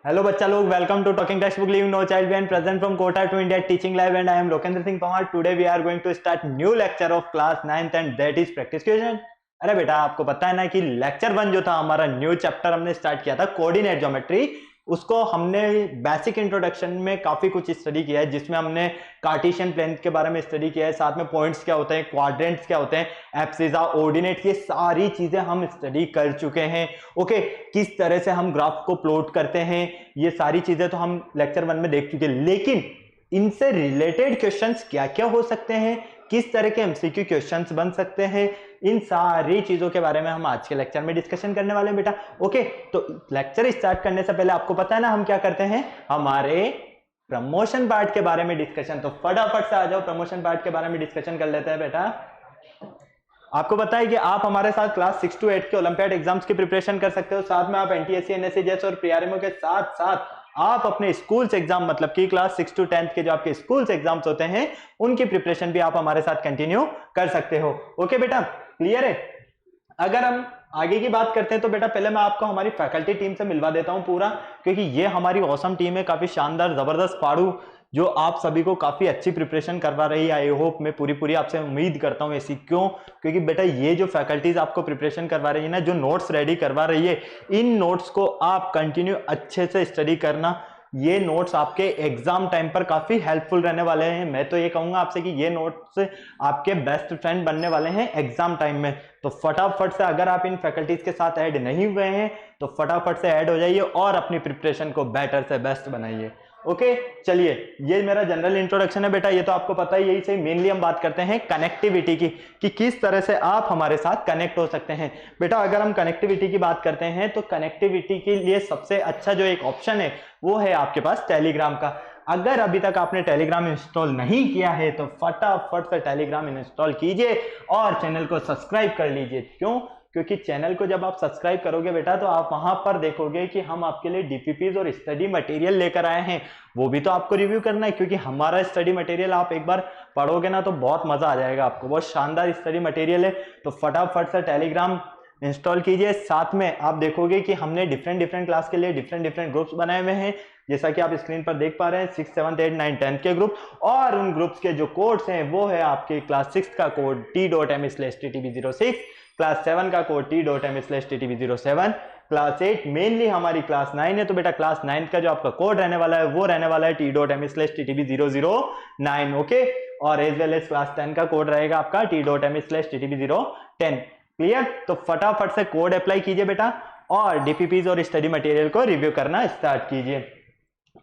Hello बच्चा लोग, welcome to talking text book living no child ben present from Kota to India teaching live and I am Lokendra Singh Panwar. Today we are going to start new lecture of class 9th and that is practice question. अरे बेटा, आपको पता है ना कि lecture 1 जो था हमारा न्यू चैप्टर हमने स्टार्ट किया था कोऑर्डिनेट ज्योमेट्री, उसको हमने बेसिक इंट्रोडक्शन में काफी कुछ स्टडी किया है, जिसमें हमने कार्टेशियन प्लेन के बारे में स्टडी किया है, साथ में पॉइंट्स क्या होते हैं, क्वाड्रेंट्स क्या होते हैं, एब्सिसा, ऑर्डिनेट, ये सारी चीजें हम स्टडी कर चुके हैं। ओके, किस तरह से हम ग्राफ को प्लॉट करते हैं, ये सारी चीजें तो हम लेक्चर 1 में देख चुके हैं। लेकिन इनसे रिलेटेड क्वेश्चंस क्या क्या हो सकते हैं, किस तरह के एमसीक्यू क्वेश्चंस बन सकते हैं, इन सारी चीजों के बारे में हम आज के लेक्चर में डिस्कशन करने वाले हैं बेटा। ओके, तो लेक्चर स्टार्ट करने से पहले आपको पता है ना हम क्या करते हैं, हमारे प्रमोशन पार्ट के बारे में डिस्कशन। तो फटाफट से आ जाओ, प्रमोशन पार्ट के बारे में डिस्कशन कर लेते हैं बेटा। आपको पता है कि आप हमारे साथ क्लास 6 to 8 के ओलंपियाड एग्जाम्स की प्रिपरेशन कर सकते हो, साथ में आप एनटीएससी, एनएससी जैसे और पीआरएमओ के साथ साथ आप अपने स्कूल्स एग्जाम, मतलब कि क्लास 6 to 10 के जो आपके स्कूल्स एग्जाम्स होते हैं उनकी प्रिपरेशन भी आप हमारे साथ कंटिन्यू कर सकते हो। ओके बेटा, क्लियर है। अगर हम आगे की बात करते हैं तो बेटा पहले मैं आपको हमारी फैकल्टी टीम से मिलवा देता हूं पूरा, क्योंकि ये हमारी औसम टीम है, काफी शानदार जबरदस्त फाड़ू, जो आप सभी को काफी अच्छी प्रिपरेशन करवा रही है। आई होप, मैं पूरी पूरी आपसे उम्मीद करता हूं ऐसी। क्यों? क्योंकि बेटा ये जो फैकल्टीज आपको प्रिपरेशन करवा रही है ना, जो नोट्स रेडी करवा रही है, इन नोट्स को आप कंटिन्यू अच्छे से स्टडी करना। ये नोट्स आपके एग्जाम टाइम पर काफी हेल्पफुल रहने वाले हैं। मैं तो ये कहूंगा आपसे कि ये नोट्स आपके बेस्ट फ्रेंड बनने वाले हैं एग्जाम टाइम में। तो फटाफट से, अगर आप इन फैकल्टीज के साथ ऐड नहीं हुए हैं तो फटाफट से ऐड हो जाइए और अपनी प्रिपरेशन को बेटर से बेस्ट बनाइए। ओके, चलिए, ये मेरा जनरल इंट्रोडक्शन है बेटा, ये तो आपको पता ही। यही से मेनली हम बात करते हैं कनेक्टिविटी की, कि किस तरह से आप हमारे साथ कनेक्ट हो सकते हैं। बेटा अगर हम कनेक्टिविटी की बात करते हैं तो कनेक्टिविटी के लिए सबसे अच्छा जो एक ऑप्शन है वो है आपके पास टेलीग्राम का। अगर अभी तक आपने टेलीग्राम इंस्टॉल नहीं किया है तो फटाफट से टेलीग्राम इंस्टॉल कीजिए और चैनल को सब्सक्राइब कर लीजिए। क्यों? क्योंकि चैनल को जब आप सब्सक्राइब करोगे बेटा तो आप वहां पर देखोगे कि हम आपके लिए डीपीपीज और स्टडी मटेरियल लेकर आए हैं, वो भी तो आपको रिव्यू करना है। क्योंकि हमारा स्टडी मटेरियल आप एक बार पढ़ोगे ना तो बहुत मजा आ जाएगा आपको, बहुत शानदार स्टडी मटेरियल है। तो फटाफट से टेलीग्राम इंस्टॉल कीजिए। साथ में आप देखोगे कि हमने डिफरेंट क्लास के लिए डिफरेंट ग्रुप्स बनाए हुए हैं, जैसा कि आप स्क्रीन पर देख पा रहे हैं, 6, 7, 8, 9, 10 के ग्रुप। और उन ग्रुप्स के जो कोड्स हैं वो है आपके क्लास 6 का कोड t.m/ttb06, क्लास 7 का कोड t.m/ttb07, क्लास 8 मेनली हमारी क्लास 9 है, तो बेटा क्लास 9 का जो आपका कोड रहने वाला है वो रहने वाला है t.m/ttb009। ओके, और एज वेल एज क्लास 10 का कोड रहेगा आपका t.m/ttb010। क्लियर? तो फटाफट से कोड अप्लाई कीजिए बेटा और डीपीपीज और स्टडी मटेरियल को रिव्यू करना स्टार्ट कीजिए।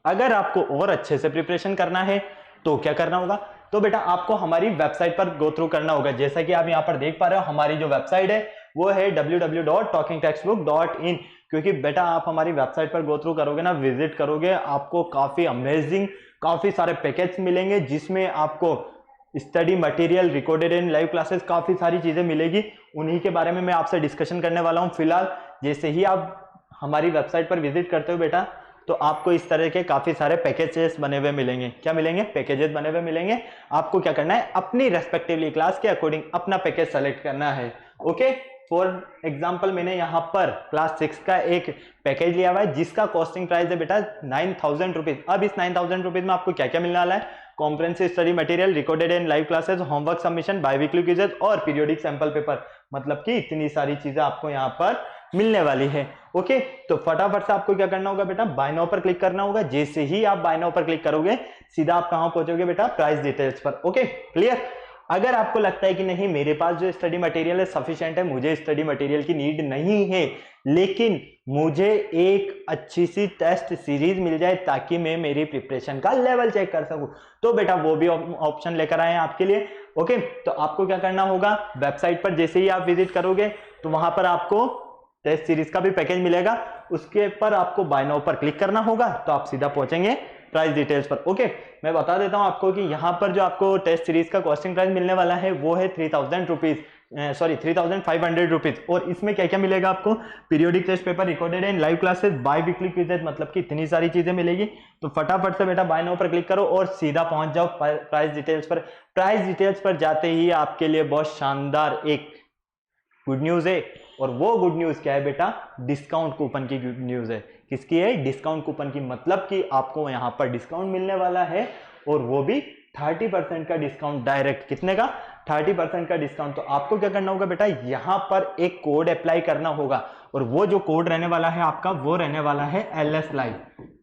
अगर आपको और अच्छे से प्रिपरेशन करना है तो क्या करना होगा, तो बेटा आपको हमारी वेबसाइट पर गो थ्रू करना होगा। जैसा कि आप यहां पर देख पा रहे हो, हमारी जो वेबसाइट है वो है www.talkingtextbook.in। क्योंकि बेटा आप हमारी वेबसाइट पर गो थ्रू करोगे ना, विजिट करोगे, आपको काफी अमेजिंग, काफी सारे पैकेज मिलेंगे, जिसमें आपको study material, recorded and live classes, काफी सारी चीजें मिलेगी। उन्हीं के बारे में मैं आपसे डिस्कशन करने वाला हूं फिलहाल। जैसे ही आप हमारी वेबसाइट पर विजिट करते हो बेटा तो आपको इस तरह के काफी सारे पैकेजेस बने हुए मिलेंगे। क्या मिलेंगे? पैकेजेस बने हुए मिलेंगे। आपको क्या करना है, अपनी रेस्पेक्टिवली क्लास के अकॉर्डिंग अपना पैकेज सेलेक्ट करना है। ओके, फॉर एग्जांपल मैंने यहाँ पर क्लास 6 का एक पैकेज लिया हुआ है जिसका कॉस्टिंग प्राइस है बेटा 9,000 रुपीज। अब इस 9,000 रुपीज में आपको क्या क्या मिलने वाला है, comprehensive study material, recorded and live classes, homework submission, biweekly quizzes और पीरियोडिक सैंपल पेपर। मतलब कि इतनी सारी चीजें आपको यहाँ पर मिलने वाली है। ओके, तो फटाफट से आपको क्या करना होगा बेटा, बाय नाउ पर क्लिक करना होगा। जैसे ही आप बाय नाउ पर क्लिक करोगे सीधा आप कहां पहुंचोगे बेटा, प्राइस डिटेल्स पर। Okay, clear? अगर आपको लगता है कि नहीं मेरे पास जो स्टडी मटेरियल है सफिशिएंट है, मुझे स्टडी मटेरियल की नीड नहीं है, लेकिन मुझे एक अच्छी सी टेस्ट सीरीज मिल जाए ताकि मैं मेरी प्रिपरेशन का लेवल चेक कर सकूं, तो बेटा वो भी ऑप्शन लेकर आए हैं आपके लिए। ओके, तो आपको क्या करना होगा, वेबसाइट पर जैसे ही आप विजिट करोगे तो वहां पर आपको टेस्ट सीरीज का भी पैकेज मिलेगा, उसके पर आपको बाय नाउ पर क्लिक करना होगा तो आप सीधा पहुंचेंगे प्राइस डिटेल्स पर। ओके, मैं बता देता हूं आपको कि यहां पर जो आपको टेस्ट सीरीज का कॉस्टिंग प्राइस मिलने वाला है वो है 3,500 रुपीज। और इसमें क्या क्या मिलेगा आपको, periodic test paper, recorded and live classes, biweekly quizzes, मतलब कि इतनी सारी चीजें मिलेगी। तो फटाफट से बेटा बाय नाउ पर क्लिक करो और सीधा पहुंच जाओ प्राइस डिटेल्स पर। प्राइस डिटेल्स पर जाते ही आपके लिए बहुत शानदार एक गुड न्यूज है। और वो गुड न्यूज क्या है बेटा, डिस्काउंट कूपन की गुड न्यूज है। किसकी है, डिस्काउंट कूपन की, मतलब कि आपको यहाँ पर डिस्काउंट मिलने वाला है और वो भी 30% का डिस्काउंट डायरेक्ट। कितने का, 30% का डिस्काउंट। तो आपको क्या करना होगा बेटा, यहाँ पर एक कोड अप्लाई करना होगा और वो जो कोड रहने वाला है आपका, वो रहने वाला है LS लाइव।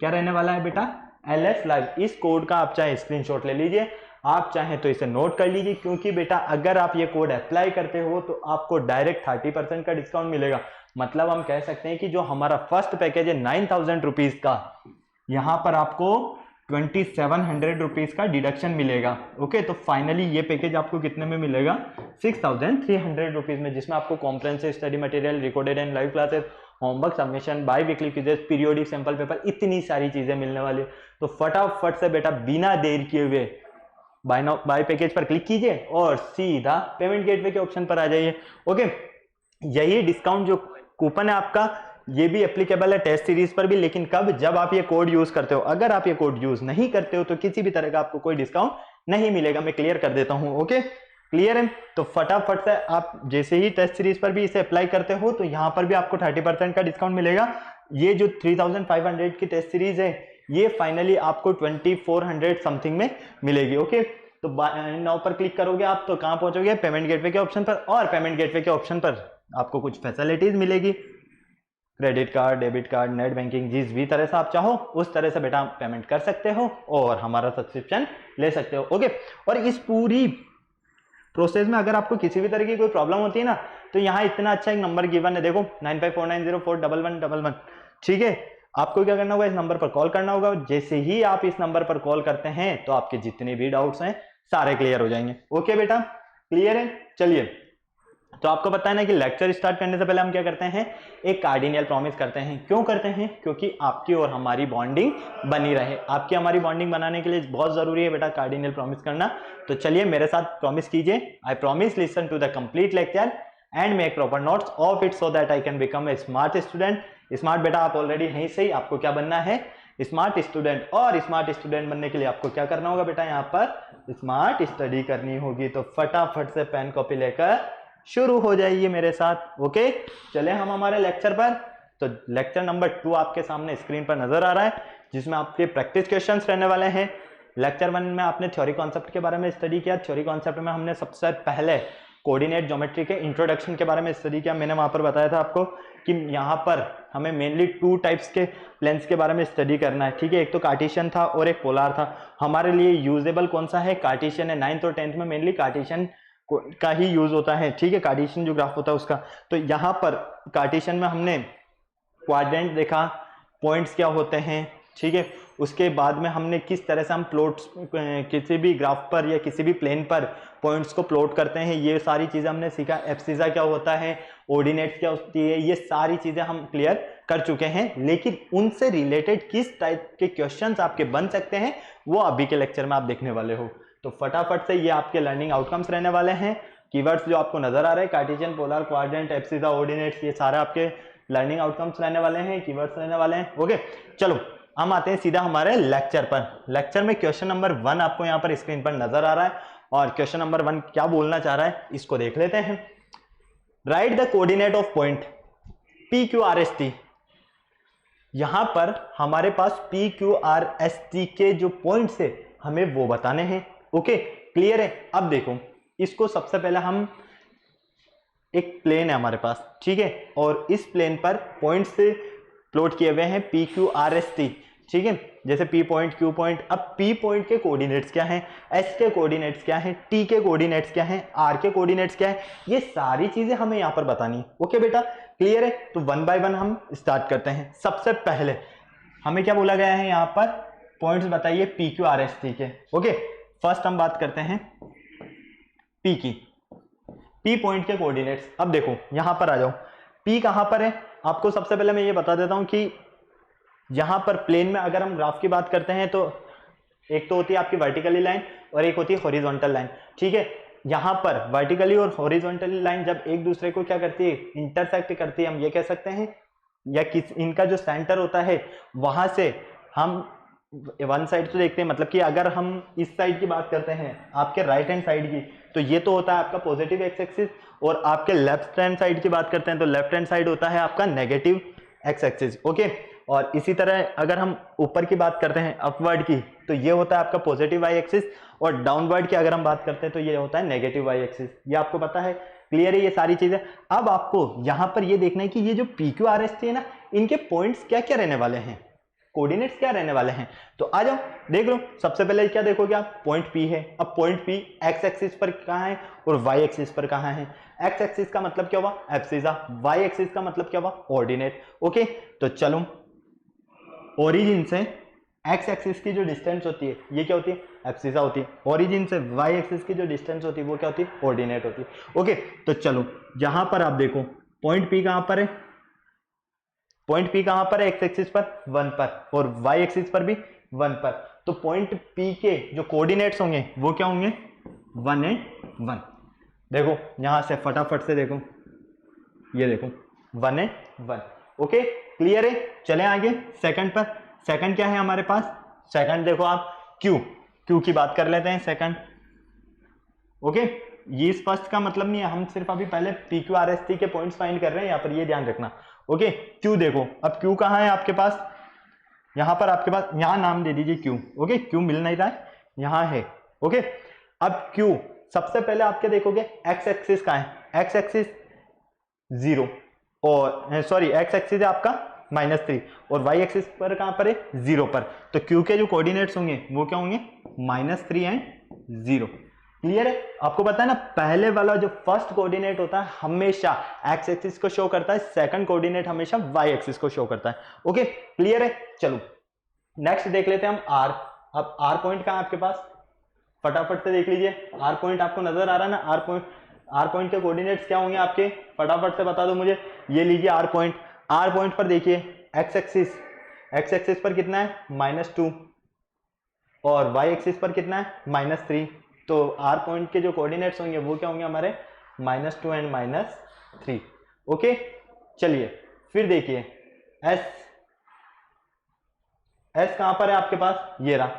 क्या रहने वाला है बेटा, LS लाइव। इस कोड का आप चाहे स्क्रीनशॉट ले लीजिए, आप चाहें तो इसे नोट कर लीजिए, क्योंकि बेटा अगर आप ये कोड अप्लाई करते हो तो आपको डायरेक्ट 30% का डिस्काउंट मिलेगा। मतलब हम कह सकते हैं कि जो हमारा फर्स्ट पैकेज है 9000 रुपीज का, यहां पर आपको 2700 रुपीज का डिडक्शन मिलेगा। ओके, तो फाइनली ये पैकेज आपको कितने में मिलेगा, 6300 रुपीज में, जिसमें आपको comprehensive study material, recorded and live classes, homework submission, by weekly quizzes, periodic sample paper, इतनी सारी चीजें मिलने वाली। तो फटाफट से बेटा बिना देर किए हुए बाय पैकेज पर क्लिक कीजिए और सीधा पेमेंट गेटवे के ऑप्शन पर आ जाइए। ओके, यही डिस्काउंट जो कूपन है आपका, ये भी एप्लीकेबल है टेस्ट सीरीज पर भी, लेकिन कब, जब आप ये कोड यूज करते हो। अगर आप ये कोड यूज नहीं करते हो तो किसी भी तरह का आपको कोई डिस्काउंट नहीं मिलेगा। मैं क्लियर कर देता हूं। ओके, क्लियर है। तो फटाफट से आप जैसे ही टेस्ट सीरीज पर भी इसे अप्लाई करते हो तो यहां पर भी आपको 30% का डिस्काउंट मिलेगा। ये जो 3500 की टेस्ट सीरीज है, ये फाइनली आपको 2400 समथिंग में मिलेगी। ओके, तो नाउ पर क्लिक करोगे आप तो कहां पहुंचोगे, पेमेंट गेटवे के ऑप्शन पर। और पेमेंट गेटवे के ऑप्शन पर आपको कुछ फैसिलिटीज मिलेगी, credit card, debit card, net banking, जिस भी तरह से आप चाहो उस तरह से बेटा आप पेमेंट कर सकते हो और हमारा सब्सक्रिप्शन ले सकते हो। ओके, और इस पूरी प्रोसेस में अगर आपको किसी भी तरह की कोई प्रॉब्लम होती है ना, तो यहाँ इतना अच्छा एक नंबर गिवन है, देखो 9549041111। ठीक है, आपको क्या करना होगा, इस नंबर पर कॉल करना होगा। जैसे ही आप इस नंबर पर कॉल करते हैं तो आपके जितने भी डाउट्स हैं सारे क्लियर हो जाएंगे। ओके बेटा, क्लियर है। चलिए, तो आपको पता है ना कि लेक्चर स्टार्ट करने से पहले हम क्या करते हैं, एक कार्डिनल प्रॉमिस करते हैं। क्यों करते हैं, क्योंकि आपकी और हमारी बॉन्डिंग बनी रहे। आपकी हमारी बॉन्डिंग बनाने के लिए बहुत जरूरी है बेटा कार्डिनल प्रॉमिस करना। तो चलिए मेरे साथ प्रॉमिस कीजिए, I promise listen to the complete lecture and make proper notes of it so that I can become a smart student. Smart बेटा आप ऑलरेडी हैं सही, आपको क्या बनना है, स्मार्ट स्टूडेंट। और स्मार्ट स्टूडेंट बनने के लिए आपको क्या करना होगा बेटा, यहाँ पर स्मार्ट स्टडी करनी होगी। तो फटाफट से पेन कॉपी लेकर शुरू हो जाइए मेरे साथ। ओके, चले हम हमारे लेक्चर पर। तो लेक्चर नंबर 2 आपके सामने स्क्रीन पर नजर आ रहा है, जिसमें आपके प्रैक्टिस क्वेश्चंस रहने वाले हैं। लेक्चर 1 में आपने थ्योरी कॉन्सेप्ट के बारे में स्टडी किया। थ्योरी कॉन्सेप्ट में हमने सबसे पहले कोऑर्डिनेट ज्योमेट्री के इंट्रोडक्शन के बारे में स्टडी किया। मैंने वहां पर बताया था आपको कि यहाँ पर हमें मेनली 2 टाइप्स के प्लेन्स के बारे में स्टडी करना है। ठीक है, एक तो कार्टेशियन था और एक पोलर था। हमारे लिए यूजेबल कौन सा है, कार्टेशियन है। 9th और 10th में मेनली कार्टेशियन का ही यूज होता है। ठीक है, कार्टेशियन जो ग्राफ होता है उसका। तो यहाँ पर कार्टेशियन में हमने क्वाड्रेंट देखा, पॉइंट्स क्या होते हैं। ठीक है, उसके बाद में हमने किस तरह से हम प्लॉट्स किसी भी ग्राफ पर या किसी भी प्लेन पर पॉइंट्स को प्लॉट करते हैं, ये सारी चीजें हमने सीखा। एब्सिसा क्या होता है, ऑर्डिनेट्स क्या होती है, ये सारी चीजें हम क्लियर कर चुके हैं। लेकिन उनसे रिलेटेड किस टाइप के क्वेश्चंस आपके बन सकते हैं वो अभी के लेक्चर में आप देखने वाले हो। तो फटाफट से ये आपके लर्निंग आउटकम्स रहने वाले हैं। कीवर्ड्स जो आपको नजर आ रहे हैं, Cartesian, polar, quadrant, abscissa, ordinates, ये सारे आपके लर्निंग आउटकम्स रहने वाले हैं, कीवर्ड्स रहने वाले हैं। ओके, चलो हम आते हैं सीधा हमारे लेक्चर पर। लेक्चर में क्वेश्चन नंबर 1 आपको यहाँ पर स्क्रीन पर नजर आ रहा है, और क्वेश्चन नंबर 1 क्या बोलना चाह रहा है इसको देख लेते हैं। Right the coordinate of point PQRST। यहां पर हमारे पास PQRST के जो पॉइंट्स है हमें वो बताने हैं। ओके, क्लियर है। अब देखो, इसको सबसे पहले हम, एक प्लेन है हमारे पास, ठीक है, और इस प्लेन पर पॉइंट्स प्लॉट किए हुए हैं PQRST। ठीक है, जैसे P पॉइंट, Q पॉइंट। अब P पॉइंट के कोऑर्डिनेट्स क्या हैं, S के कोऑर्डिनेट्स क्या हैं, T के कोऑर्डिनेट्स क्या हैं, R के कोऑर्डिनेट्स क्या हैं, ये सारी चीजें हमें यहाँ पर बतानी है। ओके बेटा, क्लियर है। तो 1 बाय 1 हम स्टार्ट करते हैं। सबसे पहले हमें क्या बोला गया है, यहाँ पर पॉइंट्स बताइए PQRST के। ओके, फर्स्ट हम बात करते हैं P की, P पॉइंट के कोऑर्डिनेट्स। अब देखो यहां पर आ जाओ, P कहां पर है, आपको सबसे पहले मैं ये बता देता हूं कि यहां पर प्लेन में अगर हम ग्राफ की बात करते हैं तो एक तो होती है आपकी वर्टिकली लाइन और एक होती है हॉरिजॉन्टल लाइन। ठीक है, यहां पर वर्टिकली और हॉरिजॉन्टल लाइन जब एक दूसरे को क्या करती है, इंटरसेक्ट करती है, हम ये कह सकते हैं, या इनका जो सेंटर होता है वहां से हम वन साइड तो देखते हैं, मतलब कि अगर हम इस साइड की बात करते हैं आपके राइट हैंड साइड की, तो ये तो होता है आपका पॉजिटिव एक्स एक्सिस, और आपके लेफ्ट हैंड साइड की बात करते हैं तो लेफ्ट हैंड साइड होता है आपका नेगेटिव एक्स एक्सिस। ओके, और इसी तरह अगर हम ऊपर की बात करते हैं अपवर्ड की, तो ये होता है आपका पॉजिटिव वाई एक्सिस, और डाउनवर्ड की अगर हम बात करते हैं तो ये होता है नेगेटिव वाई एक्सिस। ये आपको पता है, क्लियर है ये सारी चीजें। अब आपको यहां पर ये देखना है कि ये जो P Q R S T है ना, इनके पॉइंट्स क्या क्या रहने वाले हैं, कोऑर्डिनेट्स क्या रहने वाले हैं। तो आ जाओ देख लो। सबसे पहले क्या देखोगे आप, पॉइंट पी है। अब पॉइंट पी एक्स एक्सिस पर कहां है और वाई एक्सिस पर कहां है। एक्स एक्सिस का मतलब क्या हुआ, एब्सिसा, वाई एक्सिस का मतलब क्या हुआ, ऑर्डिनेट। ओके, तो चलो ओरिजिन से एक्स एक्सिस की जो डिस्टेंस होती है ये क्या होती है, एब्सिसा होती है। ओरिजिन से वाई एक्सिस की जो डिस्टेंस होती है वो क्या होती है, ऑर्डिनेट होती है। ओके, तो चलो यहां पर आप देखो पॉइंट पी कहां पर है, पॉइंट पी कहां पर है, एक्स एक्सिस पर 1 पर, और वाई एक्सिस पर भी 1 पर। तो पॉइंट पी के जो कोऑर्डिनेट्स होंगे वो क्या होंगे, 1 एंड 1। देखो यहां से फटाफट से देखो, ये देखो 1 एंड 1। ओके, क्लियर है। चले आगे सेकंड पर। सेकंड क्या है हमारे पास, सेकंड देखो आप क्यू, क्यू की बात कर लेते हैं सेकंड। ओके, ये फर्स्ट का मतलब नहीं है, हम सिर्फ अभी पहले P Q R S T के पॉइंट्स फाइंड कर रहे हैं, यहाँ पर ये ध्यान रखना। ओके, क्यू देखो, अब क्यू कहाँ है आपके पास, यहाँ पर आपके पास, यहाँ नाम दे दीजिए क्यू। ओके, क्यू मिल नहीं रहा है, यहाँ है। ओके, अब क्यू सबसे पहले आप क्या देखोगे, एक्स एक्सिस कहाँ है, एक्स एक्सिस 0, और सॉरी एक्स एक्सिस है आपका -3, और वाई एक्सिस पर कहां पर है, 0 पर। तो क्यू के जो कोऑर्डिनेट्स होंगे वो क्या होंगे, -3 एंड 0। क्लियर है। आपको पता है ना, पहले वाला जो फर्स्ट कोऑर्डिनेट होता है हमेशा एक्स एक्सिस को शो करता है, सेकंड कोऑर्डिनेट हमेशा वाई एक्सिस को शो करता है। ओके, क्लियर है। चलो नेक्स्ट देख लेते हैं हम आर। अब आर पॉइंट कहां है आपके पास, फटाफट से देख लीजिए। आर पॉइंट आपको नजर आ रहा है ना, आर पॉइंट के कोऑर्डिनेट्स क्या होंगे आपके, फटाफट से बता दो मुझे। ये लीजिए आर पॉइंट, आर पॉइंट पर देखिए एक्स एक्सिस, एक्स एक्सिस पर कितना है, -2, और वाई एक्सिस पर कितना है, -3। तो आर पॉइंट के जो कोऑर्डिनेट्स होंगे वो क्या होंगे हमारे, -2 एंड -3। ओके, चलिए फिर देखिए एस, एस कहां पर है आपके पास, ये रहा।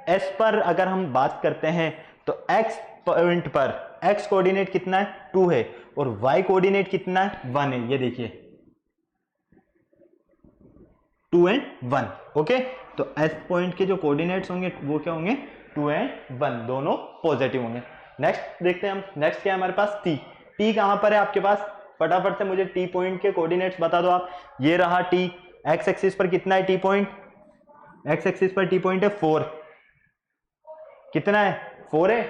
एस पर अगर हम बात करते हैं तो एक्स पॉइंट पर एक्स कोऑर्डिनेट कितना है, 2 है, और वाई कोऑर्डिनेट कितना है, 1 है। ये देखिए 2 एंड 1। ओके, तो एस पॉइंट के जो कोऑर्डिनेट्स होंगे वो क्या होंगे, 2 एंड 1, दोनों पॉजिटिव होंगे। नेक्स्ट देखते हैं हम, नेक्स्ट क्या है हमारे पास, टी। टी कहां पर है आपके पास, फटाफट से मुझे टी पॉइंट के कोऑर्डिनेट्स बता दो आप। ये रहा टी, एक्स एक्सिस पर कितना है टी पॉइंट, एक्स एक्सिस पर टी पॉइंट है 4, कितना है, 4 है,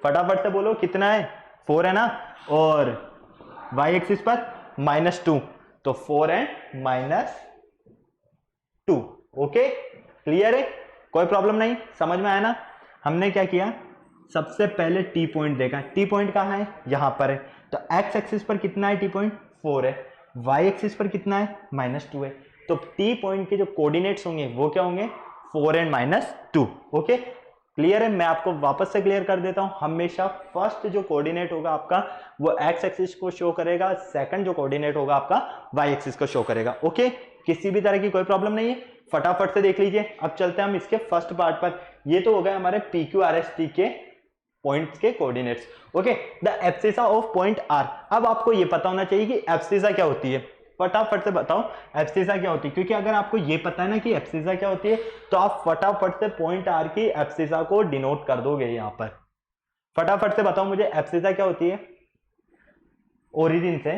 फटाफट से बोलो कितना है, 4 है ना, और वाई एक्सिस पर -2, तो 4 एंड -2। ओके, क्लियर है, कोई प्रॉब्लम नहीं, समझ में आया ना। हमने क्या किया, सबसे पहले टी पॉइंट देखा, टी पॉइंट कहां है, यहां पर है। तो एक्स एक्सिस पर कितना है टी पॉइंट, 4 है, वाई एक्सिस पर कितना है, -2 है। तो टी पॉइंट के जो कोऑर्डिनेट्स होंगे वो क्या होंगे, 4 एंड -2। ओके, क्लियर है। मैं आपको वापस से क्लियर कर देता हूं, हमेशा फर्स्ट जो कोऑर्डिनेट होगा आपका वो एक्स एक्सिस को शो करेगा, सेकंड जो कोऑर्डिनेट होगा आपका वाई एक्सिस को शो करेगा। ओके, किसी भी तरह की कोई प्रॉब्लम नहीं है, फटाफट से देख लीजिए। अब चलते हैं हम इसके फर्स्ट पार्ट पर। ये तो हो गए हमारे P Q R S T के पॉइंट्स के coordinates. Okay, the abscissa of point R. अब आपको ये पता होना चाहिए कि एब्सिसा क्या होती है, फटाफट से बताओ एब्सिसा क्या होती है, क्योंकि अगर आपको ये पता है ना कि एब्सिसा क्या होती है तो आप फटाफट से पॉइंट आर की एब्सिसा को डिनोट कर दोगे। यहां पर फटाफट से बताओ मुझे एब्सिसा क्या होती है, ओरिजिन से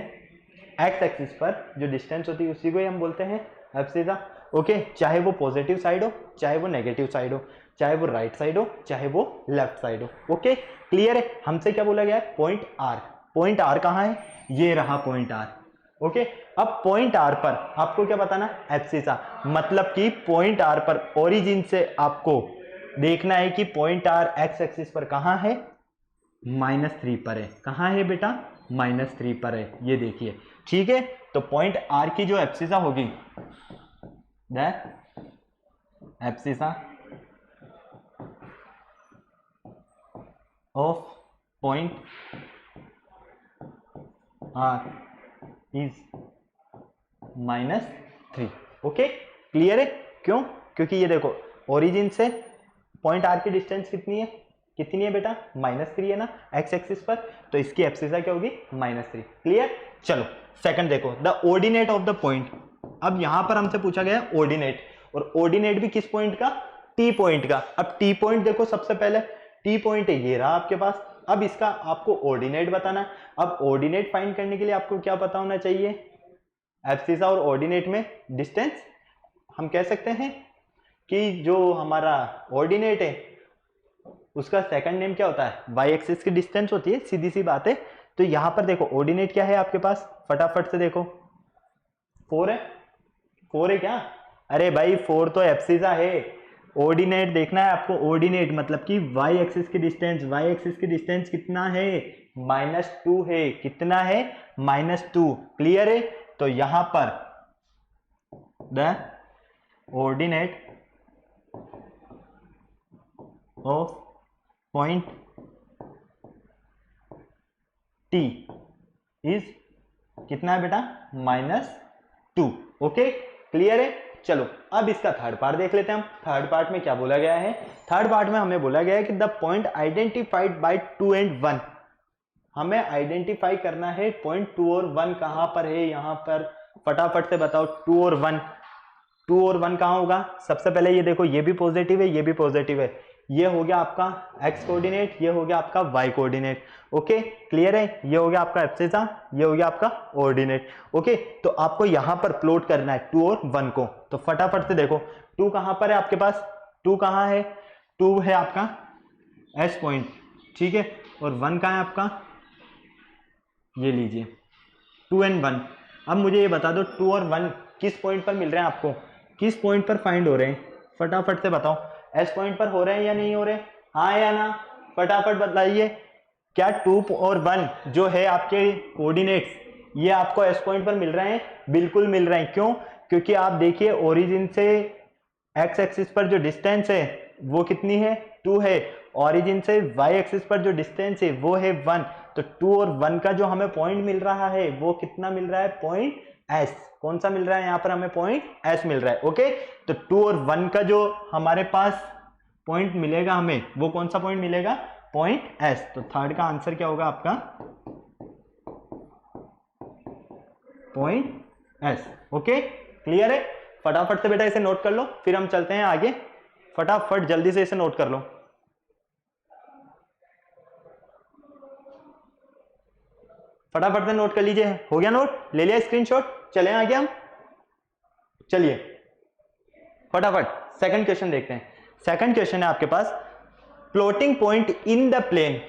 एक्स एक्सिस पर जो डिस्टेंस होती है उसी को ही हम बोलते हैं एब्सिसा। ओके, चाहे वो पॉजिटिव साइड हो, चाहे वो नेगेटिव साइड हो, चाहे वो राइट साइड हो, चाहे वो लेफ्ट साइड हो। ओके, क्लियर है। हमसे क्या बोला गया है, पॉइंट आर। पॉइंट आर कहां है, ये रहा पॉइंट आर। ओके, अब पॉइंट आर पर आपको क्या बताना, एब्सिसा, मतलब कि पॉइंट आर पर ओरिजिन से आपको देखना है कि पॉइंट आर एक्स एक्सिस पर कहां है, -3 पर है। कहां है बेटा, -3 पर है, ये देखिए। ठीक है, तो पॉइंट आर की जो एब्सिसा होगी, abscissa of point R is -3। Okay, clear है। क्यों, क्योंकि ये देखो ओरिजिन से पॉइंट आर की डिस्टेंस कितनी है, कितनी है बेटा, -3 है ना एक्स एक्सिस पर, तो इसकी एब्सिसा क्या होगी, -3। क्लियर। चलो सेकंड देखो, the ordinate of the point. अब यहां पर हमसे पूछा गया है ऑर्डिनेट, और ऑर्डिनेट भी किस पॉइंट का, टी पॉइंट का। अब टी पॉइंट देखो, सबसे पहले टी पॉइंट है ये रहा आपके पास, अब इसका आपको ऑर्डिनेट बताना है। अब ऑर्डिनेट फाइंड करने के लिए आपको क्या पता होना चाहिए, एब्सिसा और ऑर्डिनेट में डिस्टेंस। हम कह सकते हैं कि जो हमारा ऑर्डिनेट है उसका सेकंड नेम क्या होता है, वाई एक्सिस की डिस्टेंस होती है, सीधी सी बात है। तो यहां पर देखो ऑर्डिनेट क्या है आपके पास, फटाफट से देखो, 4 है, 4 है क्या, अरे भाई 4 तो एब्सिसा है। ऑर्डिनेट देखना है आपको, ऑर्डिनेट मतलब कि वाई एक्सिस की डिस्टेंस, वाई एक्सिस की डिस्टेंस कितना है, -2 है। कितना है, -2। क्लियर है। तो यहां पर the ordinate of point T is कितना है बेटा, -2। ओके क्लियर है। चलो अब इसका थर्ड पार्ट देख लेते हैं हम। थर्ड पार्ट में क्या बोला गया है, थर्ड पार्ट में हमें बोला गया है कि the point identified by 2 and 1, हमें आइडेंटिफाई करना है पॉइंट 2 और 1 कहां पर है। यहां पर फटाफट से बताओ 2 और 1, 2 और 1 कहां होगा। सबसे पहले ये देखो, ये भी पॉजिटिव है, ये भी पॉजिटिव है, ये हो गया आपका एक्स कोऑर्डिनेट, ये हो गया आपका वाई कोऑर्डिनेट। ओके क्लियर है। ये हो गया आपका एब्सिसा, ये हो गया आपका ऑर्डिनेट। ओके तो आपको यहां पर प्लॉट करना है 2 और 1 को। तो फटाफट से देखो 2 कहां पर है आपके पास, 2 कहां है, 2 है आपका एस पॉइंट, ठीक है, और 1 कहां है आपका, ये लीजिए 2 and 1। अब मुझे ये बता दो 2 और 1 किस पॉइंट पर मिल रहे हैं आपको, किस पॉइंट पर फाइंड हो रहे हैं, फटाफट से बताओ। एस पॉइंट पर हो रहे हैं या नहीं हो रहे, हाँ या ना, फटाफट बताइए। क्या 2 और 1 जो है आपके कोऑर्डिनेट्स, ये आपको एस पॉइंट पर मिल रहे हैं, बिल्कुल मिल रहे हैं। क्यों, क्योंकि आप देखिए ओरिजिन से एक्स एक्सिस पर जो डिस्टेंस है वो कितनी है, 2 है, ओरिजिन से वाई एक्सिस पर जो डिस्टेंस है वो है 1। तो 2 और 1 का जो हमें पॉइंट मिल रहा है वो कितना मिल रहा है, पॉइंट एस। कौन सा मिल रहा है, यहां पर हमें पॉइंट एस मिल रहा है। ओके तो 2 और 1 का जो हमारे पास पॉइंट मिलेगा हमें, वो कौन सा पॉइंट मिलेगा, पॉइंट एस। तो थर्ड का आंसर क्या होगा आपका, पॉइंट एस। ओके क्लियर है। फटाफट से बेटा इसे नोट कर लो, फिर हम चलते हैं आगे। फटाफट जल्दी से इसे नोट कर लो। फटाफट से नोट कर लीजिए, हो गया नोट, ले लिया स्क्रीनशॉट, चले आगे हम। चलिए फटाफट सेकंड क्वेश्चन देखते हैं। सेकंड क्वेश्चन है आपके पास, plotting point in the plane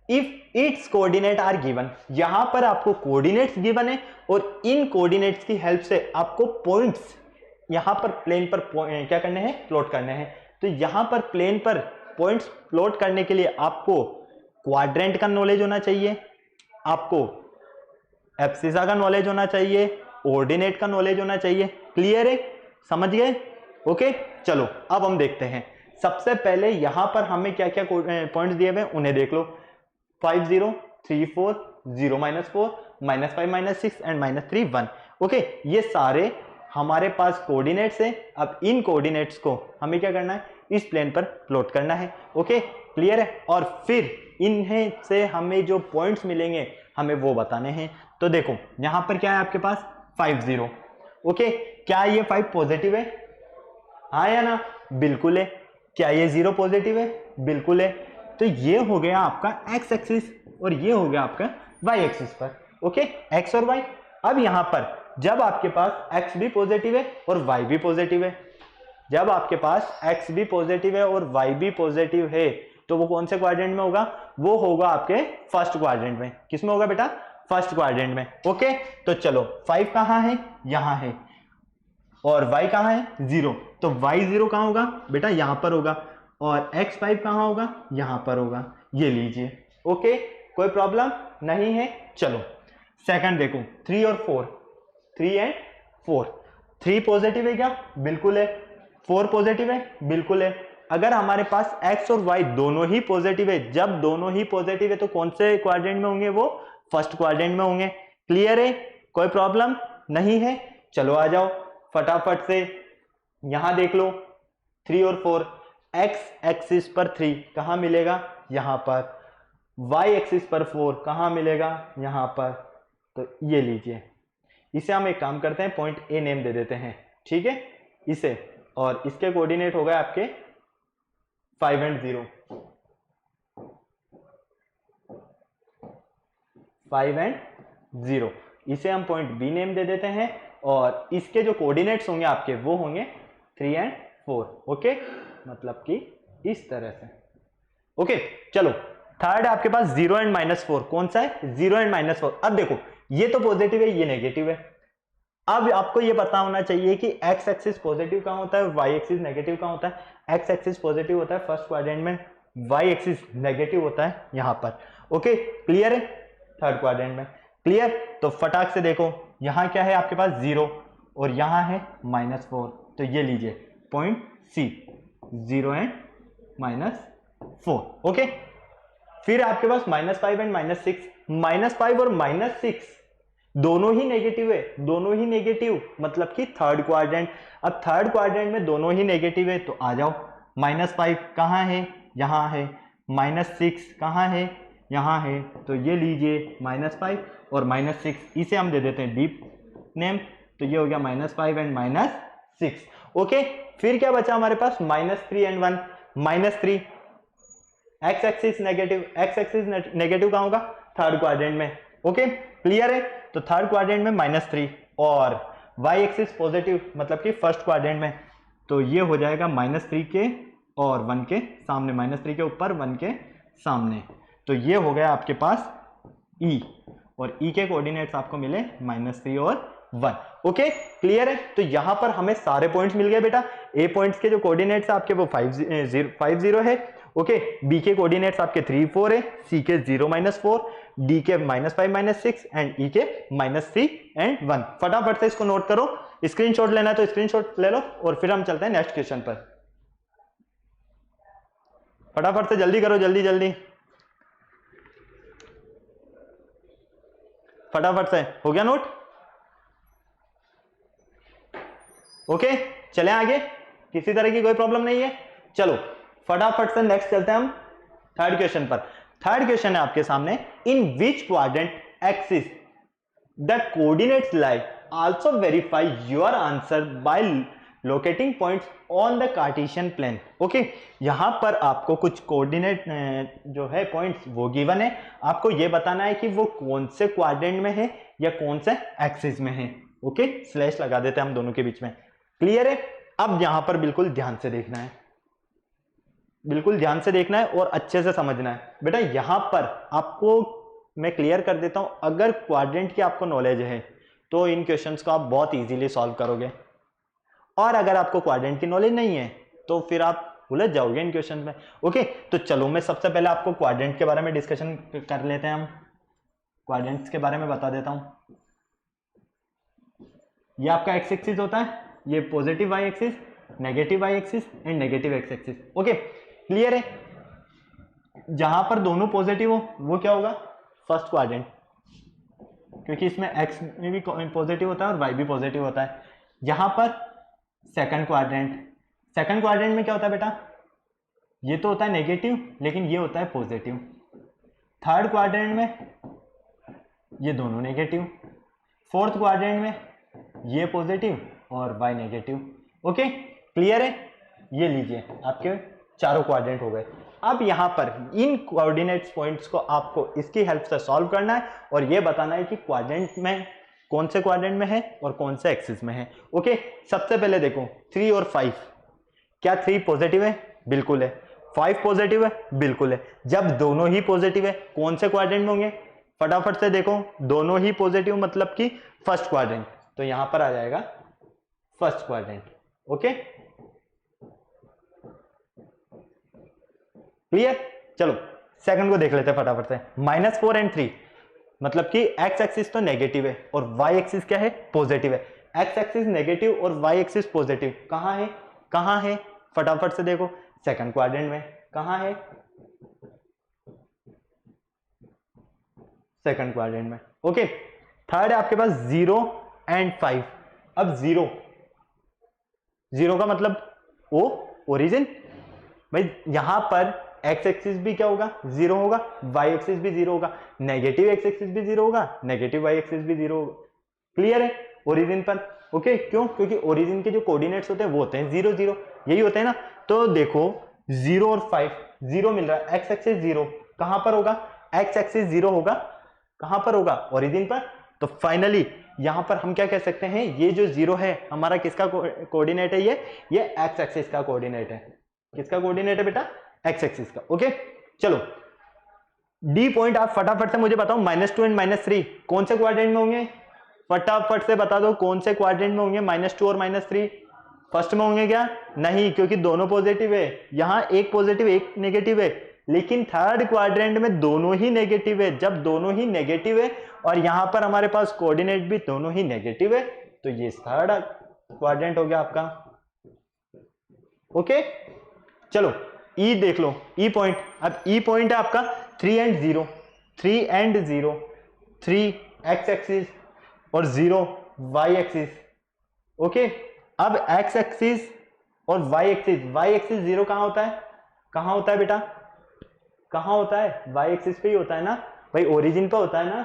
if its coordinate are given. यहां पर आपको कोऑर्डिनेट्स गिवन है और इन कोऑर्डिनेट्स की हेल्प से आपको पॉइंट्स यहां पर प्लेन पर क्या करने हैं, प्लॉट करने हैं। तो यहां पर प्लेन पर पॉइंट्स प्लॉट करने के लिए आपको क्वाड्रेंट का नॉलेज होना चाहिए, आपको एब्सिसा का नॉलेज होना चाहिए, ऑर्डिनेट का नॉलेज होना चाहिए। क्लियर है, समझ गए। ओके चलो अब हम देखते हैं। सबसे पहले यहां पर हमें क्या क्या पॉइंट्स दिए हुए हैं उन्हें देख लो, 5 0 3 4 0 -4 -5 -6 एंड -3 1। ओके ये सारे हमारे पास कोऑर्डिनेट्स हैं। अब इन कोऑर्डिनेट्स को हमें क्या करना है, इस प्लेन पर प्लॉट करना है। ओके क्लियर है। और फिर इन्हें से हमें जो पॉइंट्स मिलेंगे हमें वो बताने हैं। तो देखो यहां पर क्या है आपके पास 5 0। ओके क्या ये 5 पॉजिटिव है, हाँ या ना, बिल्कुल है। क्या ये 0 पॉजिटिव है, बिल्कुल है। तो ये हो गया आपका एक्स एक्सिस और ये हो गया आपका वाई एक्सिस पर। ओके एक्स और वाई। अब यहां पर जब आपके पास एक्स भी पॉजिटिव है और वाई भी पॉजिटिव है, जब आपके पास एक्स भी पॉजिटिव है और वाई भी पॉजिटिव है, तो वो कौन से क्वाड्रेंट में होगा, वो होगा आपके फर्स्ट क्वाड्रेंट में। किसमें होगा बेटा, फर्स्ट क्वाड्रेंट में। ओके तो चलो 5 कहां है, यहां है, और y कहां है 0। तो y0 कहां होगा बेटा, यहां पर होगा, और x5 कहां होगा, यहां पर होगा। ये लीजिए। ओके कोई प्रॉब्लम नहीं है। चलो सेकंड देखो 3 और 4, 3 एंड 4। 3 पॉजिटिव है क्या, बिल्कुल है। 4 पॉजिटिव है, बिल्कुल है। अगर हमारे पास x और y दोनों ही पॉजिटिव है, जब दोनों ही पॉजिटिव है तो कौन से क्वाड्रेंट में होंगे, वो फर्स्ट क्वाड्रेंट में होंगे। क्लियर है, कोई प्रॉब्लम नहीं है। चलो आ जाओ फटाफट से, यहां देख लो 3 और 4। एक्स एक्सिस पर 3 कहां मिलेगा, यहां पर। वाई एक्सिस पर 4 कहां मिलेगा, यहां पर। तो ये लीजिए, इसे हम एक काम करते हैं, पॉइंट ए नेम दे देते हैं, ठीक है इसे, और इसके कोऑर्डिनेट हो गए आपके 5 एंड 0, 5 एंड 0। इसे हम पॉइंट बी नेम दे देते हैं, और इसके जो कोऑर्डिनेट्स होंगे आपके वो होंगे 3 एंड 4। ओके, मतलब कि इस तरह से। ओके चलो, थर्ड आपके पास 0 एंड -4, कौन सा है, 0 एंड -4। अब देखो, ये तो पॉजिटिव है, ये नेगेटिव है। अब आपको ये पता होना चाहिए कि एक्स एक्सिस पॉजिटिव कहां होता है, वाई एक्सिस नेगेटिव कहां होता है। एक्स एक्सिस पॉजिटिव होता है फर्स्ट क्वाड्रेंट में, वाई एक्सिस नेगेटिव होता है यहां पर। ओके क्लियर है, थर्ड क्वाड्रेंट में क्लियर। तो फटाक से देखो, यहां क्या है आपके पास 0 और यहां है -4, तो ये लीजिए पॉइंट सी, 0 एंड -4। ओके, फिर आपके पास -5 एंड -6, -5 और -6 दोनों ही नेगेटिव है, दोनों ही नेगेटिव, मतलब कि थर्ड क्वाड्रेंट। अब थर्ड क्वाड्रेंट में दोनों ही नेगेटिव है, तो आ जाओ, -5 कहां है, यहां है, -6 कहां है, यहां है। तो ये लीजिए -5 और -6, इसे हम दे देते हैं डीप नेम, तो ये हो गया -5 एंड -6। ओके, फिर क्या बचा हमारे पास, -3 and 1, -3 x axis negative, X axis negative कहां होगा, थर्ड क्वाड्रेंट में। ओके क्लियर है, तो थर्ड क्वाड्रेंट में -3 और वाई एक्सिस पॉजिटिव, मतलब कि फर्स्ट क्वाड्रेंट में, तो ये हो जाएगा -3 के और 1 के सामने, -3 के ऊपर 1 के सामने। तो ये हो गया आपके पास E, और E के कोऑर्डिनेट्स आपको मिले -3 और 1। ओके क्लियर है, तो यहां पर हमें सारे पॉइंट्स मिल गए बेटा। ए पॉइंट्स के जो कोऑर्डिनेट्स आपके वो 5 0 है। ओके, बी के कोऑर्डिनेट्स आपके 3 4 है, सी के 0 -4, डी के -5 -6 एंड ई के -3 एंड 1। फटाफट से इसको नोट करो, स्क्रीनशॉट लेना है तो स्क्रीनशॉट ले लो, और फिर हम चलते हैं नेक्स्ट क्वेश्चन पर। फटाफट से जल्दी करो, जल्दी जल्दी, फटाफट से, हो गया नोट। ओके चलें आगे, किसी तरह की कोई प्रॉब्लम नहीं है। चलो फटाफट से नेक्स्ट चलते हैं हम थर्ड क्वेश्चन पर। थर्ड क्वेश्चन है आपके सामने, in which quadrant axis the coordinates lie, also verify your answer by locating points on the Cartesian plane. Okay, यहां पर आपको कुछ कोऑर्डिनेट जो है पॉइंट्स वो गिवन है, आपको ये बताना है कि वो कौन से क्वाड्रेंट में है या कौन से एक्सिस में है। ओके, स्लैश लगा देते हैं हम दोनों के बीच में। क्लियर है, अब यहां पर बिल्कुल ध्यान से देखना है, बिल्कुल ध्यान से देखना है और अच्छे से समझना है बेटा। यहां पर आपको मैं क्लियर कर देता हूं, अगर क्वाड्रेंट की आपको नॉलेज है तो इन क्वेश्चंस को आप बहुत इजीली सॉल्व करोगे, और अगर आपको क्वाड्रेंट की नॉलेज नहीं है तो फिर आप उलझ जाओगे इन क्वेश्चन में। ओके, तो चलो मैं सबसे पहले आपको क्वाड्रेंट के बारे में डिस्कशन कर लेते हैं, हम क्वाड्रेंट्स के बारे में बता देता हूं। ये आपका एक्स एक्सिस होता है, ये positive Y axis, negative Y axis and negative X axis. Okay clear है, जहां पर दोनों पॉजिटिव हो वो क्या होगा, फर्स्ट क्वाड्रेंट, क्योंकि इसमें एक्स में भी पॉजिटिव होता है और वाई भी पॉजिटिव होता है। यहां पर सेकंड क्वाड्रेंट, सेकंड क्वाड्रेंट में क्या होता है बेटा, ये तो होता है नेगेटिव लेकिन ये होता है पॉजिटिव। थर्ड क्वाड्रेंट में ये दोनों नेगेटिव, फोर्थ क्वाड्रेंट में ये पॉजिटिव और वाई नेगेटिव। ओके क्लियर है, ये लीजिए आपके चारों क्वाड्रेंट हो गए। अब यहां पर इन कोऑर्डिनेट्स पॉइंट्स को आपको इसकी हेल्प से सॉल्व करना है और ये बताना है कि क्वाड्रेंट में कौन से क्वाड्रेंट में है और कौन से एक्सिस में है। ओके, सबसे पहले देखो 3 और 5, क्या 3 पॉजिटिव है, बिल्कुल है। 5 पॉजिटिव है, बिल्कुल है। जब दोनों ही पॉजिटिव है कौन से क्वाड्रेंट में होंगे, फटाफट से देखो, दोनों ही पॉजिटिव मतलब कि फर्स्ट क्वाड्रेंट, तो यहां पर आ जाएगा फर्स्ट क्वाड्रेंट। ओके क्लियर, चलो सेकंड को देख लेते हैं फटाफट से। -4 एंड 3 मतलब कि एक्स एक्सिस तो नेगेटिव है और वाई एक्सिस क्या है, पॉजिटिव है। एक्स एक्सिस नेगेटिव और वाई एक्सिस पॉजिटिव, कहां है, कहां है, फटाफट से देखो, सेकंड क्वाड्रेंट में। कहां है, सेकंड क्वाड्रेंट में। ओके, थर्ड है आपके पास 0 एंड 5। अब 0 का मतलब ओ, ओरिजिन, भाई यहाँ पर एक्स एक्सिस भी क्या होगा, जीरो होगा, वाई एक्सिस भी जीरो होगा, नेगेटिव एक्स एक्सिस भी जीरो होगा, नेगेटिव वाई एक्सिस भी जीरो होगा। क्लियर है ओरिजिन पर? ओके, क्यों? क्योंकि ओरिजिन के जो कोऑर्डिनेट्स होते हैं वो होते हैं 0 0, यही होते हैं ना। तो देखो 0 और 5, 0 मिल रहा है, एक्स एक्सिस 0 कहां पर होगा, एक्स एक्सिस 0 होगा कहां पर होगा, ओरिजिन पर। तो फाइनली यहां पर हम क्या कह सकते हैं, ये जो 0 है हमारा किसका कोऑर्डिनेट है, ये एक्स एक्सिस का कोऑर्डिनेट है। किसका कोऑर्डिनेट है बेटा, एक्स एक्सिस का। ओके चलो डी पॉइंट आप फटाफट से मुझे बताओ, -2 एंड -3 कौन से क्वाड्रेंट में होंगे, फटाफट से बता दो कौन से क्वाड्रेंट में होंगे। -2 और -3 फर्स्ट में होंगे क्या, नहीं, क्योंकि दोनों पॉजिटिव है, यहां एक पॉजिटिव एक नेगेटिव है, लेकिन थर्ड क्वाड्रेंट में दोनों ही नेगेटिव है। जब दोनों ही नेगेटिव है और यहां पर हमारे पास कोऑर्डिनेट भी दोनों ही नेगेटिव है, तो ये थर्ड क्वाड्रेंट हो गया आपका। ओके चलो ई देख लो, ई पॉइंट। अब ई पॉइंट है आपका 3 एंड 0, 3 एंड 0, 3 एक्स एक्सिस और 0 वाई एक्सिस। ओके अब एक्स एक्सिस और वाई एक्सिस, वाई एक्सिस 0 कहां होता है, कहां होता है बेटा, कहां होता है, वाई एक्सिस पे ही होता है ना भाई, ओरिजिन पे होता है ना।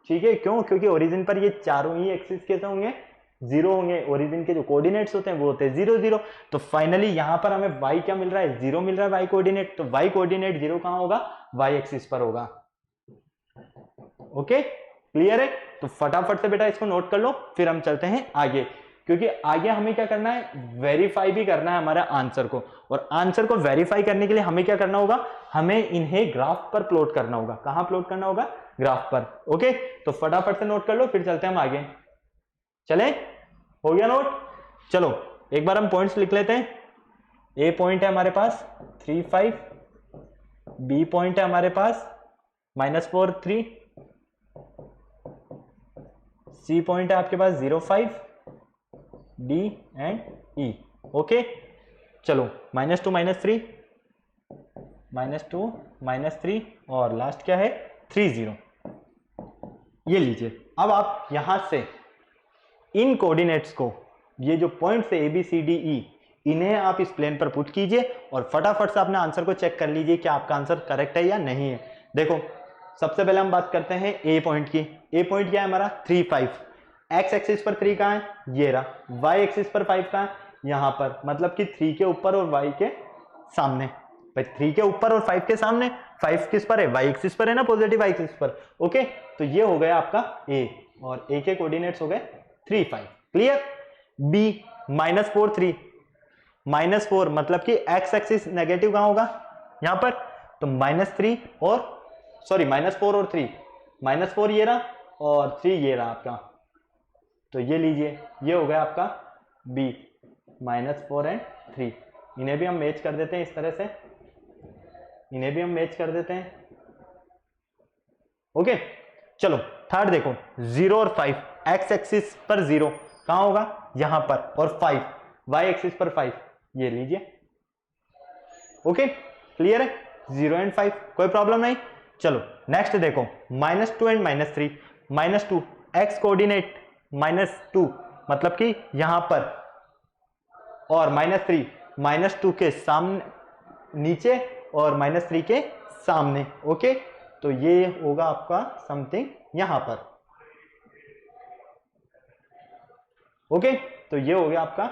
ठीक है, क्यों, क्योंकि ओरिजिन पर ये चारों ही एक्सिस कैसे होंगे, 0 होंगे। ओरिजिन के जो कोऑर्डिनेट्स होते हैं वो होते हैं 0 0। तो फाइनली यहां पर हमें y क्या मिल रहा है, 0 मिल रहा है, y कोऑर्डिनेट। तो y कोऑर्डिनेट 0 कहां होगा, y एक्सिस पर होगा। ओके क्लियर है? तो फटाफट से बेटा इसको नोट कर लो, फिर हम चलते हैं आगे, क्योंकि आगे हमें क्या करना है, वेरीफाई भी करना है हमारे आंसर को। और आंसर को वेरीफाई करने के लिए हमें क्या करना होगा, हमें इन्हें ग्राफ पर प्लॉट करना होगा। कहां प्लॉट करना होगा, ग्राफ पर। ओके तो फटाफट से नोट कर लो, फिर चलते हैं हम आगे। चले, हो गया नोट? चलो एक बार हम पॉइंट्स लिख लेते हैं। ए पॉइंट है हमारे पास 3 5, बी पॉइंट है हमारे पास -4 3, सी पॉइंट है आपके पास 0 5, डी एंड ई। ओके चलो -2 -3, -2 -3 और लास्ट क्या है 3 0। ये लीजिए, अब आप यहां से इन कोऑर्डिनेट्स को, ये जो पॉइंट्स है ए बी सी डी ई, इन्हें आप इस प्लेन पर पुट कीजिए और फटाफट से अपने आंसर को चेक कर लीजिए कि आपका आंसर करेक्ट है या नहीं है। देखो सबसे पहले हम बात करते हैं ए पॉइंट की। ए पॉइंट क्या है हमारा 3 5, एक्स एक्सिस पर 3 कहां है, ये रहा, वाई एक्सिस पर 5 कहां है, यहां पर, मतलब कि 3 के ऊपर और वाई के सामने। भाई 3 के ऊपर और 5 के सामने, 5 किस पर है, वाई एक्सिस पर है ना, पॉजिटिव वाई एक्सिस पर। ओके तो ये हो गया आपका ए, और ए के कोऑर्डिनेट्स हो गए 3 5। क्लियर? बी -4 3, -4 मतलब कि एक्स एक्सिस नेगेटिव कहां होगा, यहां पर, तो -3 और सॉरी -4 और 3, -4 ये रहा और 3 ये रहा आपका। तो ये लीजिए, ये हो गया आपका बी, -4 एंड 3। इन्हें भी हम मैच कर देते हैं इस तरह से, इन्हें भी हम मैच कर देते हैं। ओके चलो थर्ड देखो, 0 और 5, एक्स एक्सिस पर 0 कहां होगा, यहां पर, और 5 वाई एक्सिस पर 5, ये लीजिए। ओके क्लियर है, 0 एंड 5 कोई प्रॉब्लम नहीं। चलो नेक्स्ट देखो, -2 एंड -3, -2 एक्स कोऑर्डिनेट -2 मतलब कि यहां पर, और -3 -2 के सामने नीचे और -3 के सामने। ओके तो ये होगा आपका समथिंग यहां पर। ओके तो ये हो गया आपका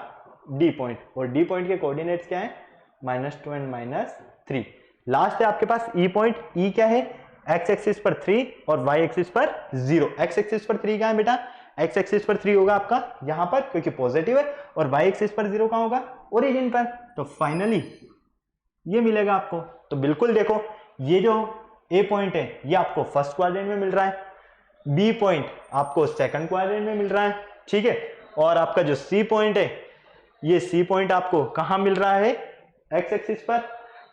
डी पॉइंट, और डी पॉइंट के कोऑर्डिनेट्स क्या है, -2 एंड -3। लास्ट है आपके पास ई पॉइंट। ई क्या है, एक्स एक्सिस पर 3 और वाई एक्सिस पर 0। एक्स एक्सिस पर 3 कहां है बेटा, एक्स एक्सिस पर 3 होगा आपका यहां पर क्योंकि पॉजिटिव है, और वाई एक्सिस पर 0 कहां होगा, ओरिजिन पर। तो फाइनली ये मिलेगा आपको। तो बिल्कुल देखो, ये जो ए पॉइंट है ये आपको फर्स्ट क्वाड्रेंट में मिल रहा है, बी पॉइंट आपको सेकंड क्वाड्रेंट में मिल रहा है, ठीक है, और आपका जो सी पॉइंट है, ये सी पॉइंट आपको कहां मिल रहा है, एक्स एक्सिस पर,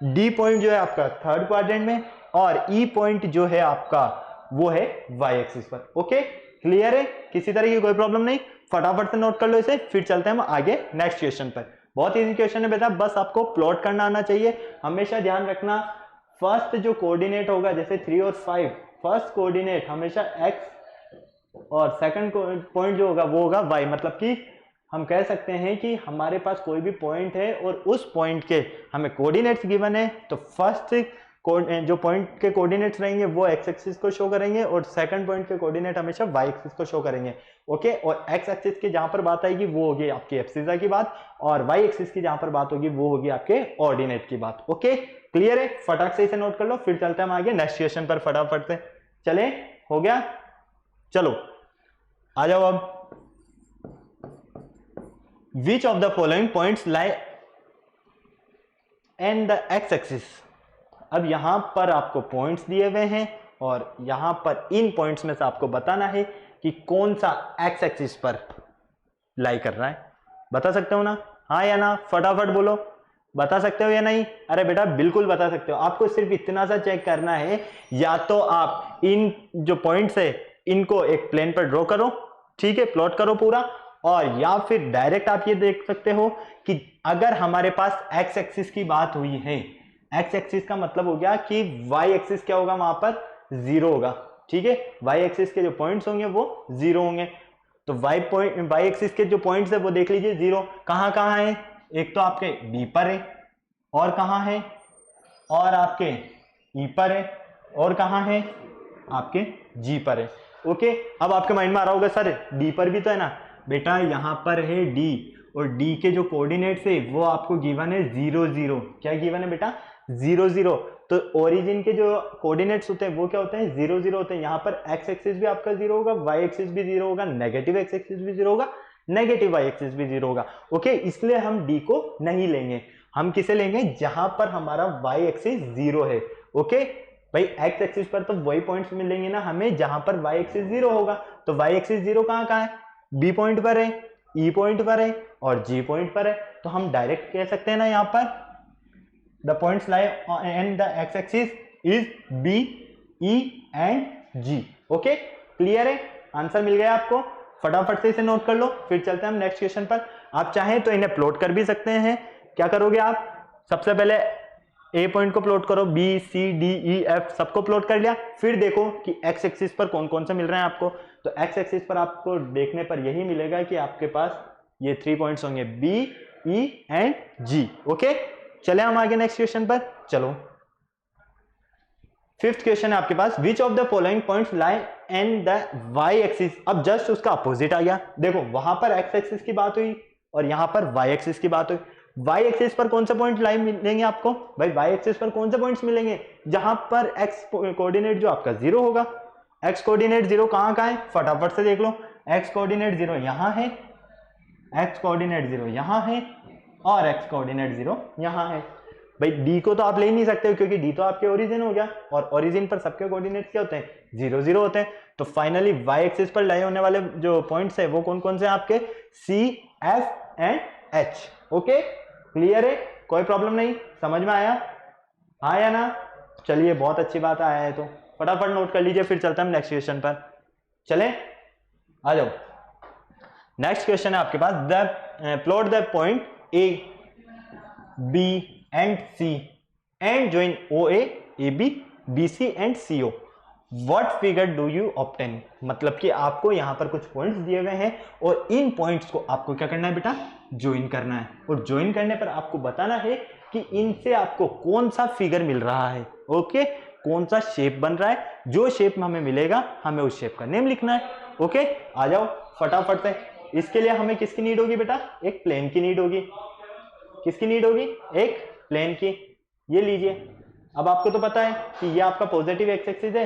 डी पॉइंट जो है आपका थर्ड क्वाड्रेंट में, और ई पॉइंट जो है आपका वो है वाई एक्सिस पर। ओके क्लियर है, किसी तरह की कोई प्रॉब्लम नहीं, फटाफट से नोट कर लो इसे, फिर चलते हैं हम आगे नेक्स्ट क्वेश्चन पर। बहुत इजी क्वेश्चन है बेटा, बस आपको प्लॉट करना आना चाहिए। हमेशा ध्यान रखना, फर्स्ट जो कोऑर्डिनेट होगा, जैसे 3 और 5, फर्स्ट कोऑर्डिनेट हमेशा एक्स और सेकंड पॉइंट जो होगा वो होगा वाई, मतलब कि हम कह सकते हैं कि हमारे पास कोई भी पॉइंट है और उस पॉइंट के हमें कोऑर्डिनेट्स गिवन है, तो फर्स्ट जो पॉइंट के कोऑर्डिनेट्स रहेंगे वो एक्स एक्सिस को शो करेंगे और सेकंड पॉइंट के कोऑर्डिनेट हमेशा वाई एक्सिस को शो करेंगे। ओके, और एक्स एक्सिस की जहां पर बात आएगी वो होगी आपकी एब्सिसा की बात, और वाई एक्सिस की जहां पर बात होगी वो होगी आपके ऑर्डिनेट की बात। ओके, क्लियर है? फटाक से इसे नोट कर लो, फिर चलते हैं हम आगे नेक्स्ट क्वेश्चन पर फटाफट से। चले, हो गया? चलो आ जाओ अब। Which of the following points lie in the x axis? अब यहां पर आपको पॉइंट्स दिए हुए हैं और यहां पर इन पॉइंट्स में से आपको बताना है कि कौन सा एक्स एक्सिस पर लाई कर रहा है। बता सकते हो ना? हाँ या ना? फटाफट बोलो, बता सकते हो या नहीं? अरे बेटा बिल्कुल बता सकते हो। आपको सिर्फ इतना सा चेक करना है, या तो आप इन जो पॉइंट्स है इनको एक प्लेन पर ड्रॉ करो, ठीक है, प्लॉट करो पूरा, और या फिर डायरेक्ट आप ये देख सकते हो कि अगर हमारे पास एक्स एक्सिस की बात हुई है, एक्स एक्सिस का मतलब हो गया कि वाई एक्सिस क्या होगा, वहां पर जीरो होगा, ठीक है। वाई एक्सिस के जो पॉइंट्स होंगे वो जीरो होंगे, तो वाई एक्सिस के जो पॉइंट्स है वो देख लीजिए जीरो। कहां कहां है? एक तो आपके बी पर है, और कहां है? और आपके ई पर है, और कहां है? आपके जी पर है। ओके, अब आपके माइंड में आ रहा होगा सर डी पर भी तो है ना। बेटा यहां पर है डी, और डी के जो कोऑर्डिनेट्स है वो आपको गिवन है 0 0। क्या गिवन है बेटा? 0 0। तो ओरिजिन के जो कोऑर्डिनेट्स होते हैं वो क्या होते हैं? 0 0 होते हैं। यहाँ पर एक्स एक्सिस भी आपका जीरो होगा, वाई एक्सिस भी जीरो होगा, नेगेटिव एक्स एक्सिस भी जीरो होगा, नेगेटिव वाई एक्सिस भी जीरो होगा। ओके, इसलिए हम डी को नहीं लेंगे, हम किसे लेंगे? जहां पर हमारा वाई एक्सिस जीरो है। ओके भाई, एक्स एक्सिस पर तो वही पॉइंट्स मिलेंगे ना हमें जहां पर वाई एक्सिस जीरो होगा। तो वाई एक्सिस जीरो कहां कहां है? बी पॉइंट पर है, ई पॉइंट पर है, और जी पॉइंट पर है। तो हम डायरेक्ट कह सकते हैं ना यहाँ पर the points lie and the X axis is B, E and G. Okay, clear है? आंसर मिल गया आपको? फटाफट से इसे नोट कर लो, फिर चलते हैं हम नेक्स्ट क्वेश्चन पर। आप चाहें तो इन्हें प्लॉट कर भी सकते हैं। क्या करोगे आप? सबसे पहले ए पॉइंट को प्लॉट करो, B C D E F सबको प्लॉट कर लिया, फिर देखो कि एक्स एक्सिस पर कौन कौन से मिल रहे हैं आपको। तो एक्स एक्सिस पर आपको देखने पर यही मिलेगा कि आपके पास ये 3 पॉइंट्स होंगे, B E and G. Okay, चले हम आगे नेक्स्ट क्वेश्चन पर। चलो, फिफ्थ क्वेश्चन है आपके पास, which of the following points lie in the Y axis. अब जस्ट उसका अपोजिट आ गया। देखो वहां पर एक्स एक्सिस की बात हुई और यहां पर वाई एक्सिस की बात हुई। वाई एक्सिस पर कौन से पॉइंट लाई मिलेंगे आपको? भाई वाई एक्सिस पर कौन से पॉइंट्स मिलेंगे? जहां पर एक्स कोऑर्डिनेट जो आपका जीरो होगा। एक्स कोऑर्डिनेट जीरो कहां कहां है? फटाफट से देख लो। एक्स कोऑर्डिनेट जीरो यहां है, एक्स कोऑर्डिनेट जीरो यहां है, और एक्स कोऑर्डिनेट जीरो यहां है। भाई डी को तो आप ले ही नहीं सकते क्योंकि डी तो आपके ओरिजिन हो गया, और ओरिजिन पर सबके कोऑर्डिनेट्स क्या होते हैं? 0 0 होते हैं। तो फाइनली वाई एक्सिस पर लाई होने वाले जो पॉइंट्स है वो कौन कौन से हैं आपके? C, F and H. Okay, clear है? कोई प्रॉब्लम नहीं? समझ में आया? हाँ या ना? चलिए, बहुत अच्छी बात आया है, तो फटाफट नोट कर लीजिए, फिर चलते हैं नेक्स्ट क्वेश्चन पर। चलें, आ जाओ। नेक्स्ट क्वेश्चन है आपके पास, the plot the point A B and C and join OA, AB, BC and CO. What figure do you obtain? मतलब कि आपको यहां पर कुछ पॉइंट्स दिए हुए हैं और इन पॉइंट्स को आपको क्या करना है बेटा? ज्वाइन करना है, और ज्वाइन करने पर आपको बताना है कि इनसे आपको कौन सा फिगर मिल रहा है। ओके, कौन सा शेप बन रहा है, जो शेप हमें मिलेगा हमें उस शेप का नेम लिखना है। ओके, आ जाओ फटाफट से। इसके लिए हमें किसकी नीड होगी बेटा? एक प्लेन की नीड होगी। किसकी नीड होगी? एक प्लेन की। ये लीजिए, अब आपको तो पता है कि ये आपका पॉजिटिव एक्स एक्सिस है,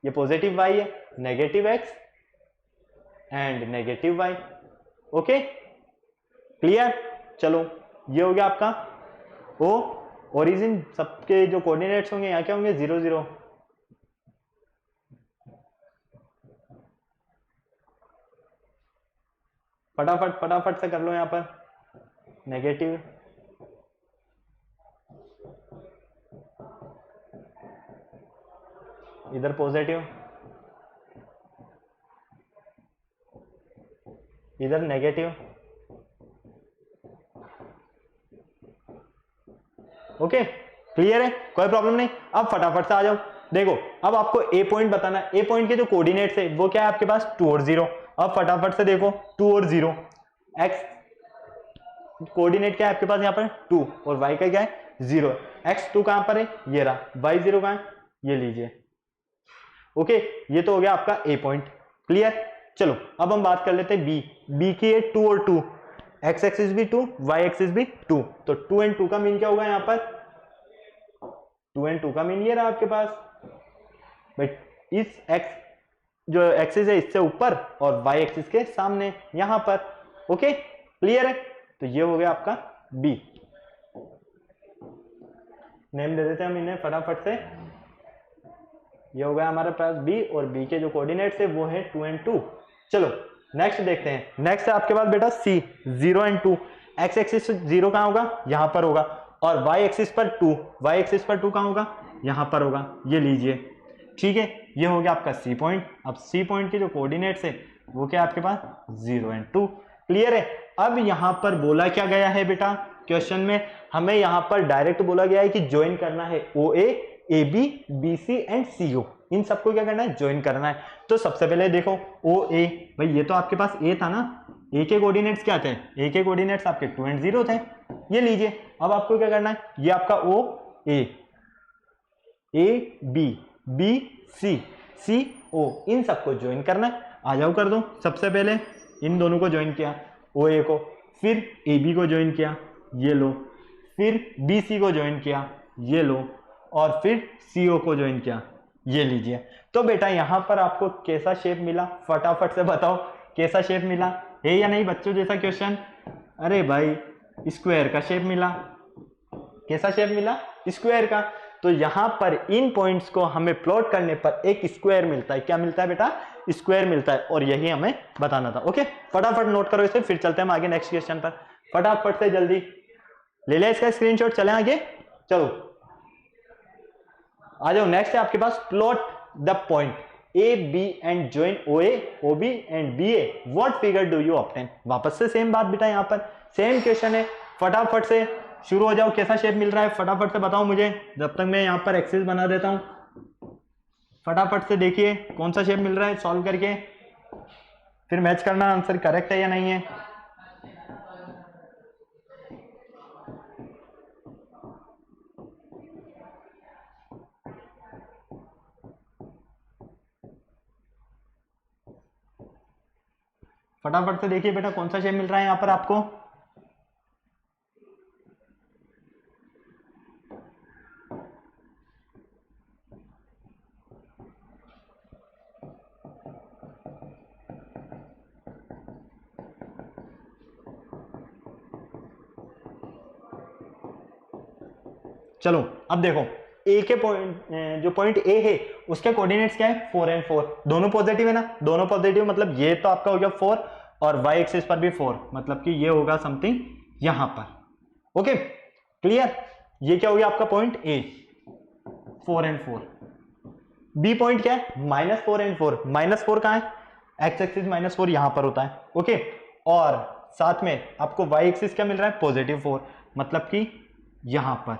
ये पॉजिटिव वाई है, negative X and negative Y. Okay, clear? चलो, ये हो गया आपका ओ। ओरिजिन सबके जो कोऑर्डिनेट्स होंगे यहाँ क्या होंगे? 0 0। फटाफट फटाफट से कर लो। यहाँ पर नेगेटिव, इधर पॉजिटिव, इधर नेगेटिव। ओके, क्लियर है? कोई प्रॉब्लम नहीं? अब फटाफट से आ जाओ। देखो, अब आपको ए पॉइंट बताना है। ए पॉइंट के जो कोऑर्डिनेट्स है वो क्या है आपके पास? 2 और 0। अब फटाफट से देखो, 2 और 0, एक्स कोऑर्डिनेट क्या है आपके पास यहाँ पर 2 और y का क्या है 0। x2 कहां पर है, ये रहा, y0 कहां है, ये लीजिए। ओके, ये तो हो गया आपका ए पॉइंट। क्लियर। चलो अब हम बात कर लेते हैं बी की है 2 और 2, x एक्सिस भी 2 y एक्सिस भी 2, तो 2 and 2 का मीन क्या होगा यहाँ पर, 2 and 2 का मीन ये रहा आपके पास भाई, इस x जो एक्सिस है इससे ऊपर और y एक्सिस के सामने यहां पर। ओके क्लियर है, तो ये हो गया आपका b। नेम दे देते हैं हम इन्हें फटाफट से। ये हो गया हमारे पास b और b के जो कोऑर्डिनेट्स है वो है 2 and 2। चलो नेक्स्ट देखते हैं। नेक्स्ट है आपके पास बेटा c 0 and 2, x एक्सिस 0 कहां होगा, यहां पर होगा, और y एक्सिस पर 2, y एक्सिस पर 2 कहां होगा, यहां पर होगा, ये लीजिए। ठीक है, ये हो गया आपका सी पॉइंट। अब सी पॉइंट के जो कोऑर्डिनेट्स है वो क्या आपके पास 0 and 2। क्लियर है। अब यहां पर बोला क्या गया है बेटा क्वेश्चन में, हमें यहां पर डायरेक्ट बोला गया है कि ज्वाइन करना है OA, AB, BC and CO, इन सबको क्या करना है, ज्वाइन करना है। तो सबसे पहले देखो OA, भाई ये तो आपके पास A था ना, A के कोऑर्डिनेट्स क्या थे, A के कोऑर्डिनेट्स आपके 2 and 0 थे, ये लीजिए। अब आपको क्या करना है, ये आपका OA, AB, BC, CO, इन सबको ज्वाइन करना है। आ जाओ कर दो। सबसे पहले इन दोनों को ज्वाइन किया, OA को, फिर AB को ज्वाइन किया, ये लो, फिर BC को ज्वाइन किया, ये लो, और फिर CO को ज्वाइन किया, ये लीजिए। तो बेटा यहां पर आपको कैसा शेप मिला, फटाफट से बताओ कैसा शेप मिला है या नहीं बच्चों, जैसा क्वेश्चन। अरे भाई स्क्वायर का शेप मिला। कैसा शेप मिला, स्क्वायर का। तो यहां पर इन पॉइंट्स को हमें प्लॉट करने पर एक स्क्वायर मिलता है। क्या मिलता है बेटा, स्क्वायर मिलता है, और यही हमें बताना था। ओके फटाफट नोट करो इसे, फिर चलते हैं हम आगे नेक्स्ट क्वेश्चन पर। फटाफट से जल्दी ले ले इसका स्क्रीनशॉट, चलें आगे। चलो आ जाओ। नेक्स्ट है आपके पास plot the point A B and join OA, OB and BA, what figure do you obtain. वापस से सेम बात बेटा, यहां पर सेम क्वेश्चन है। फटाफट से शुरू हो जाओ, कैसा शेप मिल रहा है फटाफट से बताओ मुझे, जब तक मैं यहां पर एक्सिस बना देता हूं। फटाफट से देखिए कौन सा शेप मिल रहा है, सॉल्व करके फिर मैच करना आंसर करेक्ट है या नहीं है। फटाफट से देखिए बेटा कौन सा शेप मिल रहा है यहां पर आपको। चलो अब देखो ए के पॉइंट, जो पॉइंट ए है उसके कोऑर्डिनेट्स क्या है 4 and 4, दोनों पॉजिटिव है ना, दोनों पॉजिटिव, मतलब ये तो आपका हो गया 4 और y एक्सिस पर भी 4, मतलब कि ये होगा समथिंग यहां पर। Okay clear. ये क्या हो गया आपका point A 4 and 4। B point क्या है -4 and 4, -4 कहां है, x एक्सिस -4 यहां पर होता है। ओके और साथ में आपको y एक्सिस क्या मिल रहा है +4, मतलब कि यहां पर,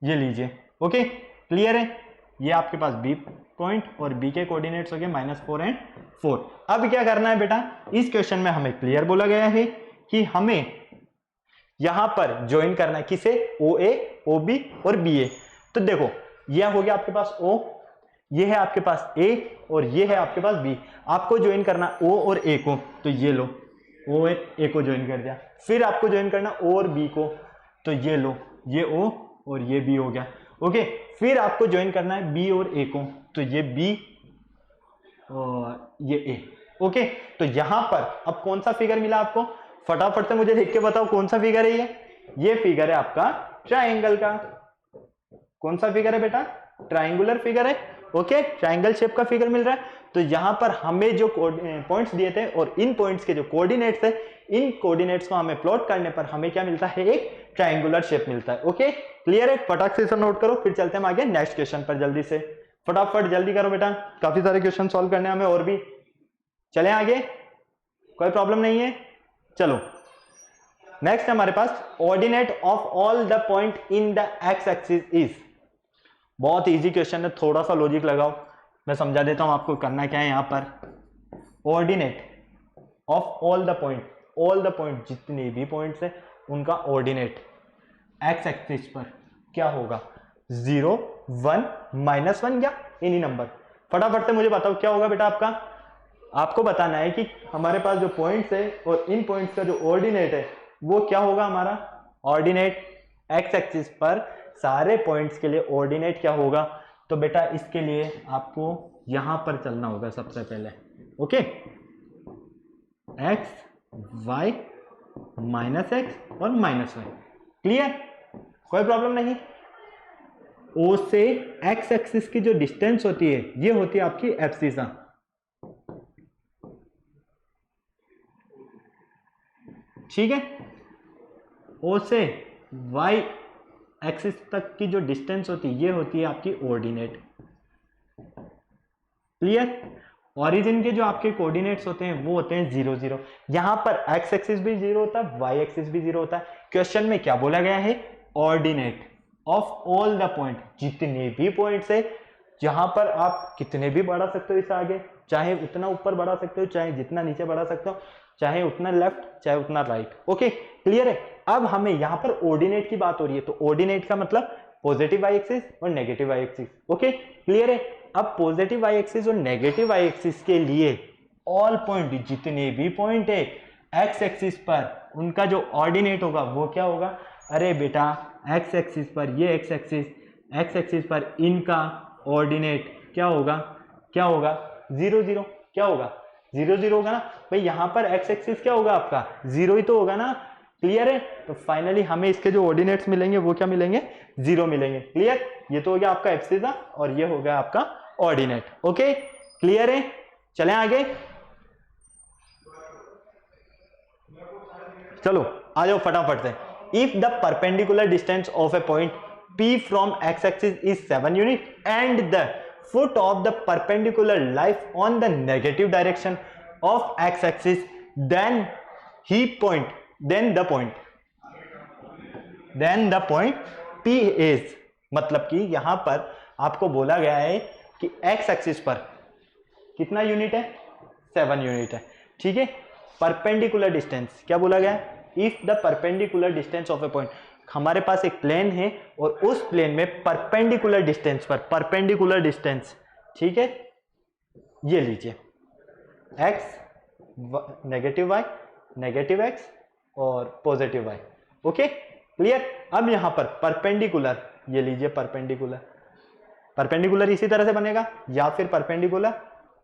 ये लीजिए। ओके क्लियर है। ये आपके पास बी पॉइंट और बी के कोऑर्डिनेट्स हो गए -4 and 4। अब क्या करना है बेटा, इस क्वेश्चन में हमें क्लियर बोला गया है कि हमें यहां पर ज्वाइन करना है किसे, OA, OB और BA। तो देखो यह हो गया आपके पास O, ये है आपके पास A और ये है आपके पास B। आपको ज्वाइन करना O और A को, तो ये लो O और A को ज्वाइन कर दिया। फिर आपको ज्वाइन करना O और B को, तो ये लो, ये O और ये B हो गया। ओके फिर आपको ज्वाइन करना है B और A को, तो ये B और ये A। ओके तो यहां पर अब कौन सा फिगर मिला आपको, फटाफट से मुझे देख के बताओ कौन सा फिगर है ये फिगर है आपका ट्रायंगल का। कौन सा फिगर है बेटा, ट्रायंगुलर फिगर है। ओके ट्रायंगल शेप का फिगर मिल रहा है। तो यहां पर हमें जो पॉइंट्स दिए थे और इन पॉइंट्स के जो कोऑर्डिनेट्स है, इन कोऑर्डिनेट्स को हमें प्लॉट करने पर हमें क्या मिलता है, एक ट्रायंगुलर शेप मिलता है। ओके क्लियर है। फटाक से इसे नोट करो, फिर चलते हैं हम आगे नेक्स्ट क्वेश्चन पर। जल्दी से फटाफट जल्दी करो बेटा, काफी सारे क्वेश्चन सॉल्व करने हमें और भी। चलें आगे, कोई प्रॉब्लम नहीं है। चलो नेक्स्ट हमारे पास ordinate of all the point in the X axis is. बहुत इजी क्वेश्चन है, थोड़ा सा लॉजिक लगाओ, मैं समझा देता हूं आपको करना क्या है। यहां पर ordinate of all the point, all the point, जितने भी पॉइंट्स है उनका ऑर्डिनेट एक्स एक्सिस पर क्या होगा, 0, 1, -1 या एनी नंबर। फटाफट से मुझे बताओ क्या होगा बेटा आपका। आपको बताना है कि हमारे पास जो पॉइंट्स है और इन पॉइंट्स का जो ऑर्डिनेट है वो क्या होगा। हमारा ऑर्डिनेट एक्स एक्सिस पर सारे पॉइंट्स के लिए ऑर्डिनेट क्या होगा। तो बेटा इसके लिए आपको यहां पर चलना होगा सबसे पहले। ओके, एक्स वाई -x और -y। क्लियर, कोई प्रॉब्लम नहीं। ओ से एक्स एक्सिस की जो डिस्टेंस होती है ये होती है आपकी एब्सिसा। ठीक है, ओ से वाई एक्सिस तक की जो डिस्टेंस होती है ये होती है आपकी ऑर्डिनेट। क्लियर, ओरिजिन के जो आपके कोऑर्डिनेट्स होते हैं वो होते हैं 0, 0। यहां पर एक्स एक्सिस भी 0 होता है, वाई एक्सिस भी 0 होता है। क्वेश्चन में क्या बोला गया है, ordinate of all the point, जितने भी पॉइंट्स है जहां पर आप कितने भी बढ़ा सकते हो इसे आगे, चाहे उतना ऊपर बढ़ा सकते हो, चाहे जितना नीचे बढ़ा सकते हो, चाहे उतना लेफ्ट चाहे उतना राइट। ओके, क्लियर है। अब हमें यहां पर ऑर्डिनेट की बात हो रही है, तो ऑर्डिनेट का मतलब पॉजिटिव वाई एक्सिस और negative Y axis. Okay, clear है। अब पॉजिटिव वाई एक्सिस और नेगेटिव वाई एक्सिस के लिए ऑल पॉइंट, जितने भी पॉइंट है एक्स एक्सिस पर, उनका जो ऑर्डिनेट होगा वो क्या होगा। अरे बेटा एक्स एक्सिस पर ये एक्स एक्सिस पर इनका ऑर्डिनेट क्या होगा, क्या होगा 0, 0। क्या होगा 0, 0 होगा ना भाई। यहां पर एक्स एक्सिस क्या होगा आपका 0 ही तो होगा ना। क्लियर है। तो फाइनली हमें इसके जो ऑर्डिनेट्स मिलेंगे वो क्या मिलेंगे, 0 मिलेंगे। क्लियर, ये तो हो गया आपका एब्सिसा और ये हो गया आपका ऑर्डिनेट। ओके, क्लियर है। चलें आगे, चलो आ जाओ फटाफट से। If the perpendicular distance of A point P from x axis is 7 unit and the foot of the perpendicular lies on the negative direction of x axis, then the point P is, मतलब कि यहां पर आपको बोला गया है कि x axis पर कितना यूनिट है, 7 यूनिट है। ठीक है, परपेंडिकुलर डिस्टेंस क्या बोला गया है, if the perpendicular distance of A point, हमारे पास एक प्लेन है और उस प्लेन में परपेंडिकुलर डिस्टेंस पर, परपेंडिकुलर डिस्टेंस, ठीक है, ये लीजिए x negative y negative x और पॉजिटिव y। Okay, clear. अब यहां पर परपेंडिकुलर, ये लीजिए परपेंडिकुलर, परपेंडिकुलर इसी तरह से बनेगा या फिर परपेंडिकुलर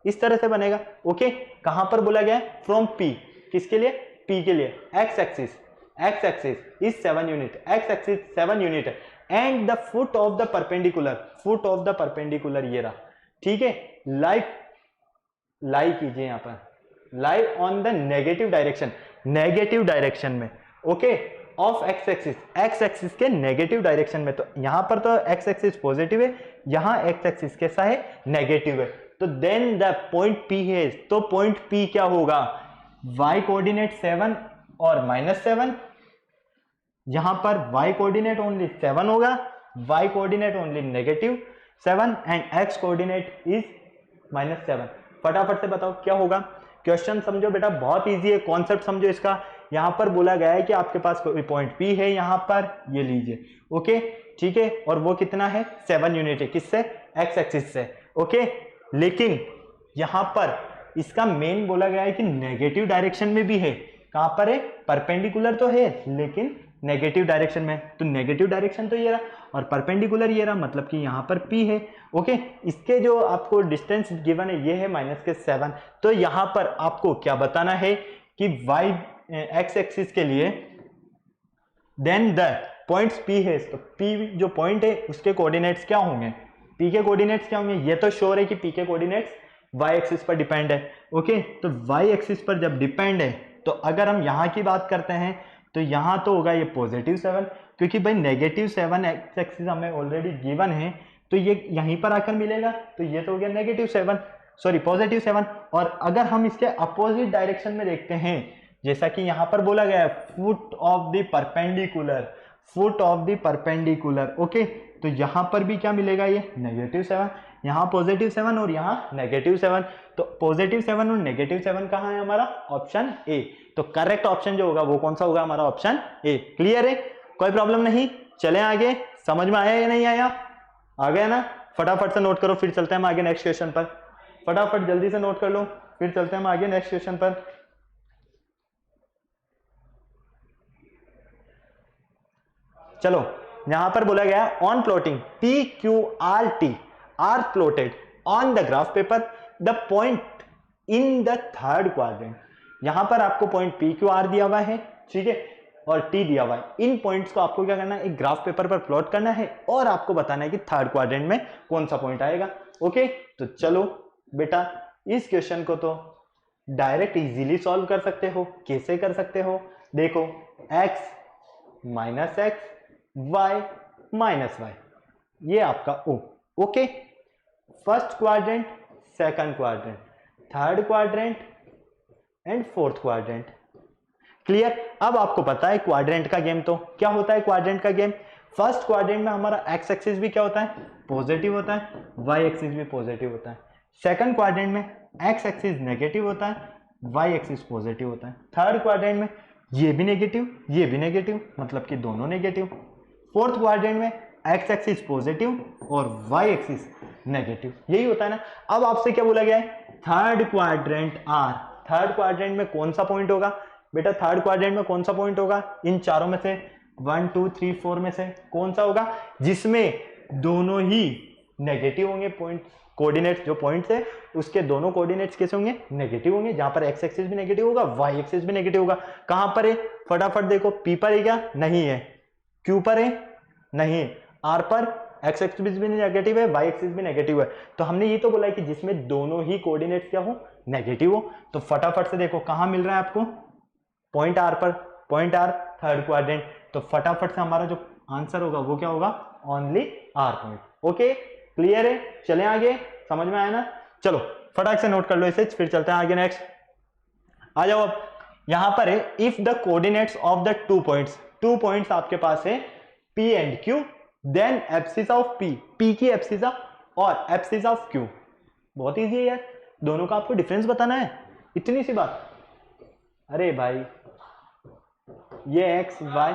इस तरह से बनेगा। ओके, कहां पर बोला गया है, फ्रॉम P, किसके लिए, P के लिए। x axis is 7 unit, x axis 7 unit है and the foot of the perpendicular ये रहा। ठीक है, लाई कीजिए यहां पर, lie on the negative direction में। ओके, ऑफ एक्स एक्सिस के नेगेटिव डायरेक्शन में। तो यहां पर तो एक्स एक्सिस पॉजिटिव है, यहां एक्स एक्सिस कैसा है, नेगेटिव है। तो देन द पॉइंट P है, तो पॉइंट P क्या होगा, y कोऑर्डिनेट 7 और -7, यहां पर y कोऑर्डिनेट ओनली 7 होगा, y coordinate only -7 and x coordinate is -7। फटाफट से बताओ क्या होगा। क्वेश्चन समझो बेटा, बहुत इजी है, कॉन्सेप्ट समझो इसका। यहां पर बोला गया है कि आपके पास कोई पॉइंट P है, यहां पर ये लीजिए। ओके, ठीक है, और वो कितना है, 7 यूनिट है, किससे, x एक्सिस से। ओके, लेकिन यहां पर इसका मेन बोला गया है कि नेगेटिव डायरेक्शन में भी है। कहां पर है, परपेंडिकुलर तो है लेकिन नेगेटिव डायरेक्शन में। तो नेगेटिव डायरेक्शन तो ये रहा और परपेंडिकुलर ये रहा, मतलब कि यहां पर P है। ओके, इसके जो आपको डिस्टेंस गिवन है ये है -7। तो यहां पर आपको क्या बताना है कि y x एक्सिस के लिए देन द पॉइंट्स P है, तो P जो पॉइंट है उसके कोऑर्डिनेट्स क्या होंगे, P के कोऑर्डिनेट्स क्या होंगे। ये तो श्योर है कि P के कोऑर्डिनेट्स y एक्सिस पर डिपेंड है। ओके, तो y एक्सिस पर जब डिपेंड है तो अगर हम यहां की बात करते हैं तो यहां तो होगा ये +7, क्योंकि भाई -7 एक्स एक्सिस हमें ऑलरेडी गिवन है, तो ये यहीं पर आकर मिलेगा। तो ये तो हो गया +7। और अगर हम इसके अपोजिट डायरेक्शन में देखते हैं, जैसा कि यहां पर बोला गया है foot of the perpendicular. Okay, तो यहाँ पर भी क्या मिलेगा, ये -7, यहाँ +7 और यहाँ -7। तो +7 और -7 कहाँ है हमारा, ऑप्शन ए। तो करेक्ट ऑप्शन जो होगा वो कौन सा होगा हमारा, ऑप्शन ए। क्लियर है, कोई प्रॉब्लम नहीं। चलें आगे, समझ में आया या नहीं आया, आ गया ना। फटाफट से नोट करो, फिर चलते हैं हम आगे नेक्स्ट क्वेश्चन पर। फटाफट जल्दी से नोट कर लो, फिर चलते हैं हम आगे नेक्स्ट क्वेश्चन पर। चलो, यहां पर बोला गया on plotting P Q R T R plotted on the graph paper the point in the third quadrant. यहां पर आपको पॉइंट पी क्यू आर दिया हुआ है, ठीक है, और टी दिया हुआ है। इन पॉइंट्स को आपको क्या करना है, एक ग्राफ पेपर पर प्लॉट करना है और आपको बताना है कि थर्ड क्वाड्रेंट में कौन सा पॉइंट आएगा। ओके, तो चलो बेटा, इस क्वेश्चन को तो डायरेक्ट इजीली सॉल्व कर सकते हो। कैसे कर सकते हो, देखो, x minus X y minus Y, ये आपका O। Okay, first quadrant, second quadrant, third quadrant and fourth quadrant. Clear. अब आपको पता है क्वाड्रेंट का गेम तो क्या होता है, क्वाड्रेंट का गेम, फर्स्ट क्वाड्रेंट में हमारा एक्स एक्सिस भी क्या होता है, पॉजिटिव होता है, वाई एक्सिस भी पॉजिटिव होता है। सेकंड क्वाड्रेंट में एक्स एक्सिस नेगेटिव होता है, वाई एक्सिस पॉजिटिव होता है। थर्ड क्वाड्रेंट में ये भी नेगेटिव, ये भी नेगेटिव, मतलब कि दोनों नेगेटिव। फोर्थ क्वाड्रेंट में एक्स एक्सिस पॉजिटिव और वाई एक्सिस नेगेटिव, यही होता है ना। अब आपसे क्या बोला गया है, third quadrant R, third quadrant में कौन सा पॉइंट होगा बेटा, थर्ड क्वाड्रेंट में कौन सा पॉइंट होगा, इन चारों में से 1 2 3 4 में से कौन सा होगा जिसमें दोनों ही नेगेटिव होंगे पॉइंट, कोऑर्डिनेट्स जो पॉइंट्स है उसके दोनों कोऑर्डिनेट्स कैसे होंगे, नेगेटिव होंगे, जहां पर एक्स एक्सिस भी नेगेटिव होगा, वाई एक्सिस भी नेगेटिव होगा। कहां पर है, फटाफट देखो, पी पर है क्या, नहीं है, क्यू पर है, नहीं है, आर पर एक्स एक्सिस भी नेगेटिव है, वाई एक्सिस भी नेगेटिव है। तो हमने ये तो बोला है कि जिसमें दोनों ही कोऑर्डिनेट्स क्या हो, नेगेटिव हो। तो फटाफट से देखो कहां मिल रहा है आपको, पॉइंट आर पर, पॉइंट आर थर्ड क्वाड्रेंट। तो फटाफट से हमारा जो आंसर होगा वो क्या होगा, only R point. Okay, clear है, चलें आगे, समझ में आया ना। चलो फटाक से नोट कर लो इसे, फिर चलते हैं आगे नेक्स्ट। आ जाओ, अब यहां पर है if the coordinates of the two points आपके पास है P and Q, then abscissa of P की एब्सिसा और एब्सिसा ऑफ Q। बहुत इजी है यार, दोनों का आपको डिफरेंस बताना है, इतनी सी बात। अरे भाई, ये x y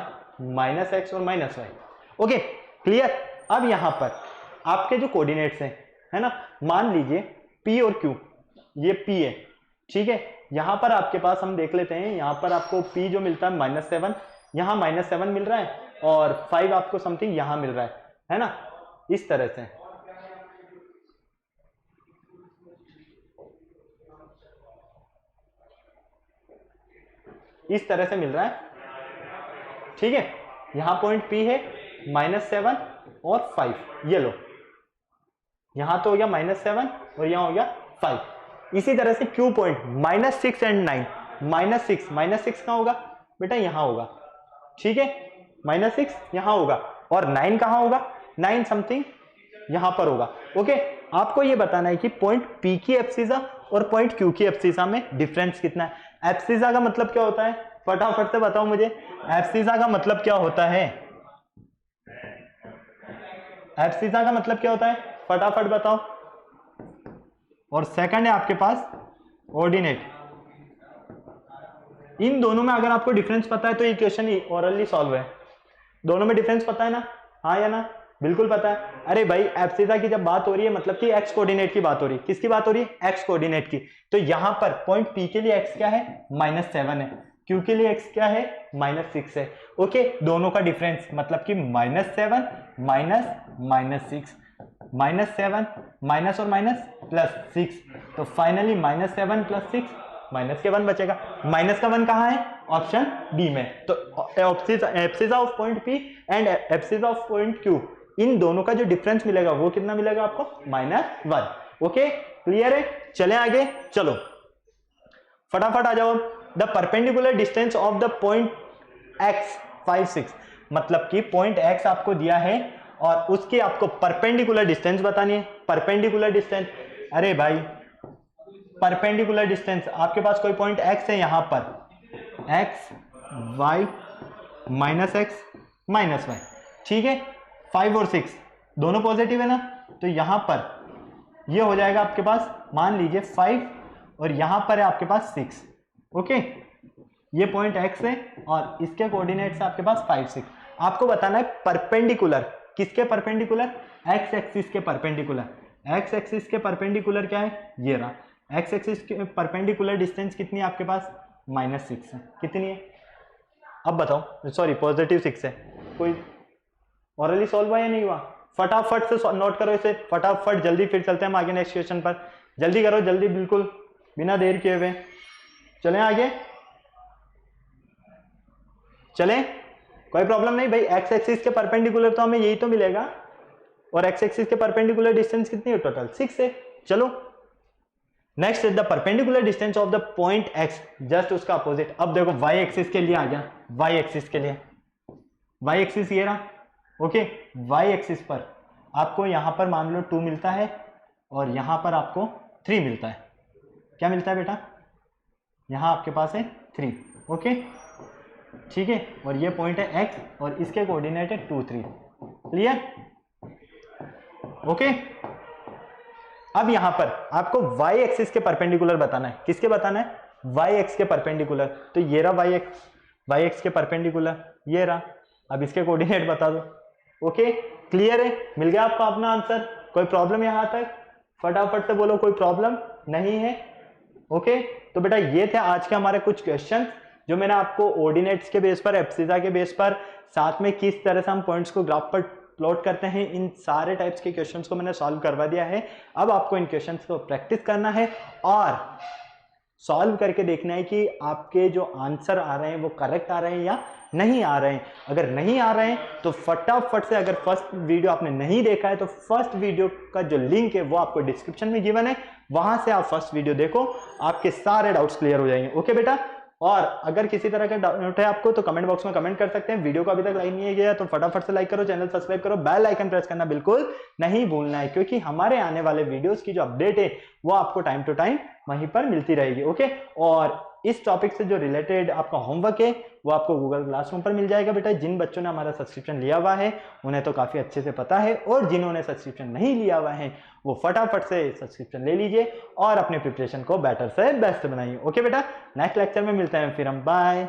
माइनस एक्स और माइनस वाई। Okay, clear. अब यहां पर आपके जो कोऑर्डिनेट्स हैं, है ना, मान लीजिए P और Q, ये P है, ठीक है। यहां पर आपके पास हम देख लेते हैं, यहां पर आपको P जो मिलता है -7, यहां -7 मिल रहा है और 5 आपको समथिंग यहां मिल रहा है ना, इस तरह से। इस तरह से मिल रहा है, ठीक है। यहां पॉइंट P है -7 और 5, ये लो, यहां तो हो गया -7 और यहां हो गया 5। इसी तरह से Q पॉइंट -6 एंड 9, -6 कहां होगा बेटा, यहां होगा, ठीक है, -6 यहां होगा और 9 कहां होगा, 9 समथिंग यहां पर होगा। ओके, आपको ये बताना है कि पॉइंट P की एब्सिसा और पॉइंट Q की एब्सिसा में डिफरेंस कितना है। एब्सिसा का मतलब क्या होता है, फटाफट से बताओ मुझे, एब्सिसा का मतलब क्या होता है, एब्सिसा का मतलब क्या होता है, फटाफट बताओ। और सेकंड है आपके पास ऑर्डिनेट। इन दोनों में अगर आपको डिफरेंस पता है तो ये क्वेश्चन ओरली सॉल्व है। दोनों में डिफरेंस पता है ना, हाँ या ना, बिल्कुल पता है। अरे भाई, एब्सिसा की जब बात हो रही है मतलब कि एक्स कोऑर्डिनेट की बात हो रही है, किसकी बात हो रही है, एक्स कोऑर्डिनेट की। तो यहां पर पॉइंट P के लिए एक्स क्या है, -7 है, Q के लिए एक्स क्या है, -6 है। ओके, दोनों का डिफरेंस मतलब कि -7 -6, -7 माइनस और माइनस +6, तो फाइनली -7 + 6 माइनस के 1 बचेगा। माइनस का 1 कहाँ है, ऑप्शन डी में। तो abscissa of point P and abscissa of point Q, इन दोनों का जो डिफरेंस मिलेगा वो कितना मिलेगा आपको, -1। ओके, क्लियर है, चले आगे। चलो फटाफट आ जाओ। The perpendicular distance of the point x 5 6, मतलब कि पॉइंट x आपको दिया है और उसकी आपको परपेंडिकुलर डिस्टेंस बतानी है। परपेंडिकुलर डिस्टेंस, अरे भाई परपेंडिकुलर डिस्टेंस, आपके पास कोई पॉइंट x है, यहां पर x y -x -y, ठीक है, 5 और 6, दोनों पॉजिटिव है ना, तो यहां पर ये हो जाएगा आपके पास, मान लीजिए 5 और यहां पर है आपके पास 6। ओके, ये पॉइंट x है और इसके कोऑर्डिनेट्स आपके पास 5 6। आपको बताना है परपेंडिकुलर, किसके परपेंडिकुलर, x एक्सिस के परपेंडिकुलर। x एक्सिस के परपेंडिकुलर क्या है, ये रहा। x एक्सिस के परपेंडिकुलर डिस्टेंस कितनी है आपके पास, -6 है। कितनी है अब बताओ, सॉरी +6 है। कोई ऑरली सॉल्व हुआ या नहीं हुआ, फटाफट से नोट करो इसे, फटाफट जल्दी, फिर चलते हैं हम आगे नेक्स्ट क्वेश्चन पर। जल्दी करो, जल्दी, बिल्कुल बिना देर किए हुए चलें आगे, चलें, कोई प्रॉब्लम नहीं भाई। एक्स एक्सिस के परपेंडिकुलर तो हमें यही तो मिलेगा, और एक्स एक्सिस के परपेंडिकुलर डिस्टेंस कितनी है टोटल, 6 है। चलो next is the perpendicular distance of the point x, just उसका अपोजिट। अब देखो वाई एक्सिस के लिए आ गया, वाई एक्सिस के लिए, वाई एक्सिस ये रहा। ओके, वाई एक्सिस पर आपको यहां पर मान लो 2 मिलता है और यहां पर आपको 3 मिलता है। क्या मिलता है बेटा, यहां आपके पास है 3। ओके ठीक है, और ये पॉइंट है x और इसके कोऑर्डिनेट है 2 3। Clear, okay. अब यहां पर आपको y एक्सिस के परपेंडिकुलर बताना है, किसके बताना है, y एक्स के परपेंडिकुलर। तो ये रहा y एक्स के परपेंडिकुलर, ये रहा। अब इसके कोऑर्डिनेट बता दो। ओके क्लियर है, मिल गया आपको अपना आंसर। कोई प्रॉब्लम यहां तक, फटाफट से बोलो, कोई प्रॉब्लम नहीं है। ओके तो बेटा ये थे आज के हमारे कुछ क्वेश्चन, जो मैंने आपको ऑर्डिनेट्स के बेस पर, एब्सिसा के बेस पर, साथ में किस तरह से हम पॉइंट्स को ग्राफ पर प्लॉट करते हैं, इन सारे टाइप्स के क्वेश्चंस को मैंने सॉल्व करवा दिया है। अब आपको इन क्वेश्चंस को प्रैक्टिस करना है और सॉल्व करके देखना है कि आपके जो आंसर आ रहे हैं वो करेक्ट आ रहे हैं या नहीं आ रहे हैं। अगर नहीं आ रहे हैं तो फटाफट से, अगर फर्स्ट वीडियो आपने नहीं देखा है तो फर्स्ट वीडियो का जो लिंक है वो आपको डिस्क्रिप्शन में गिवन है, वहां से आप फर्स्ट वीडियो देखो, आपके सारे डाउट्स क्लियर हो जाएंगे। ओके बेटा, और अगर किसी तरह का डाउट है आपको तो कमेंट बॉक्स में कमेंट कर सकते हैं। वीडियो को अभी तक लाइक नहीं किया तो फटाफट से लाइक करो, चैनल सब्सक्राइब करो, बेल आइकन प्रेस करना बिल्कुल नहीं भूलना है, क्योंकि हमारे आने वाले वीडियोस की जो अपडेट है वो आपको टाइम टू टाइम वहीं पर मिलती रहेगी। ओके, और इस टॉपिक से जो रिलेटेड आपका होमवर्क है वो आपको गूगल क्लासरूम पर मिल जाएगा बेटा। जिन बच्चों ने हमारा सब्सक्रिप्शन लिया हुआ है उन्हें तो काफी अच्छे से पता है, और जिन्होंने सब्सक्रिप्शन नहीं लिया हुआ है वो फटाफट से सब्सक्रिप्शन ले लीजिए और अपने प्रिपरेशन को बेटर से बेस्ट बनाइए। ओके बेटा, नेक्स्ट लेक्चर में मिलते हैं फिर हम, बाय।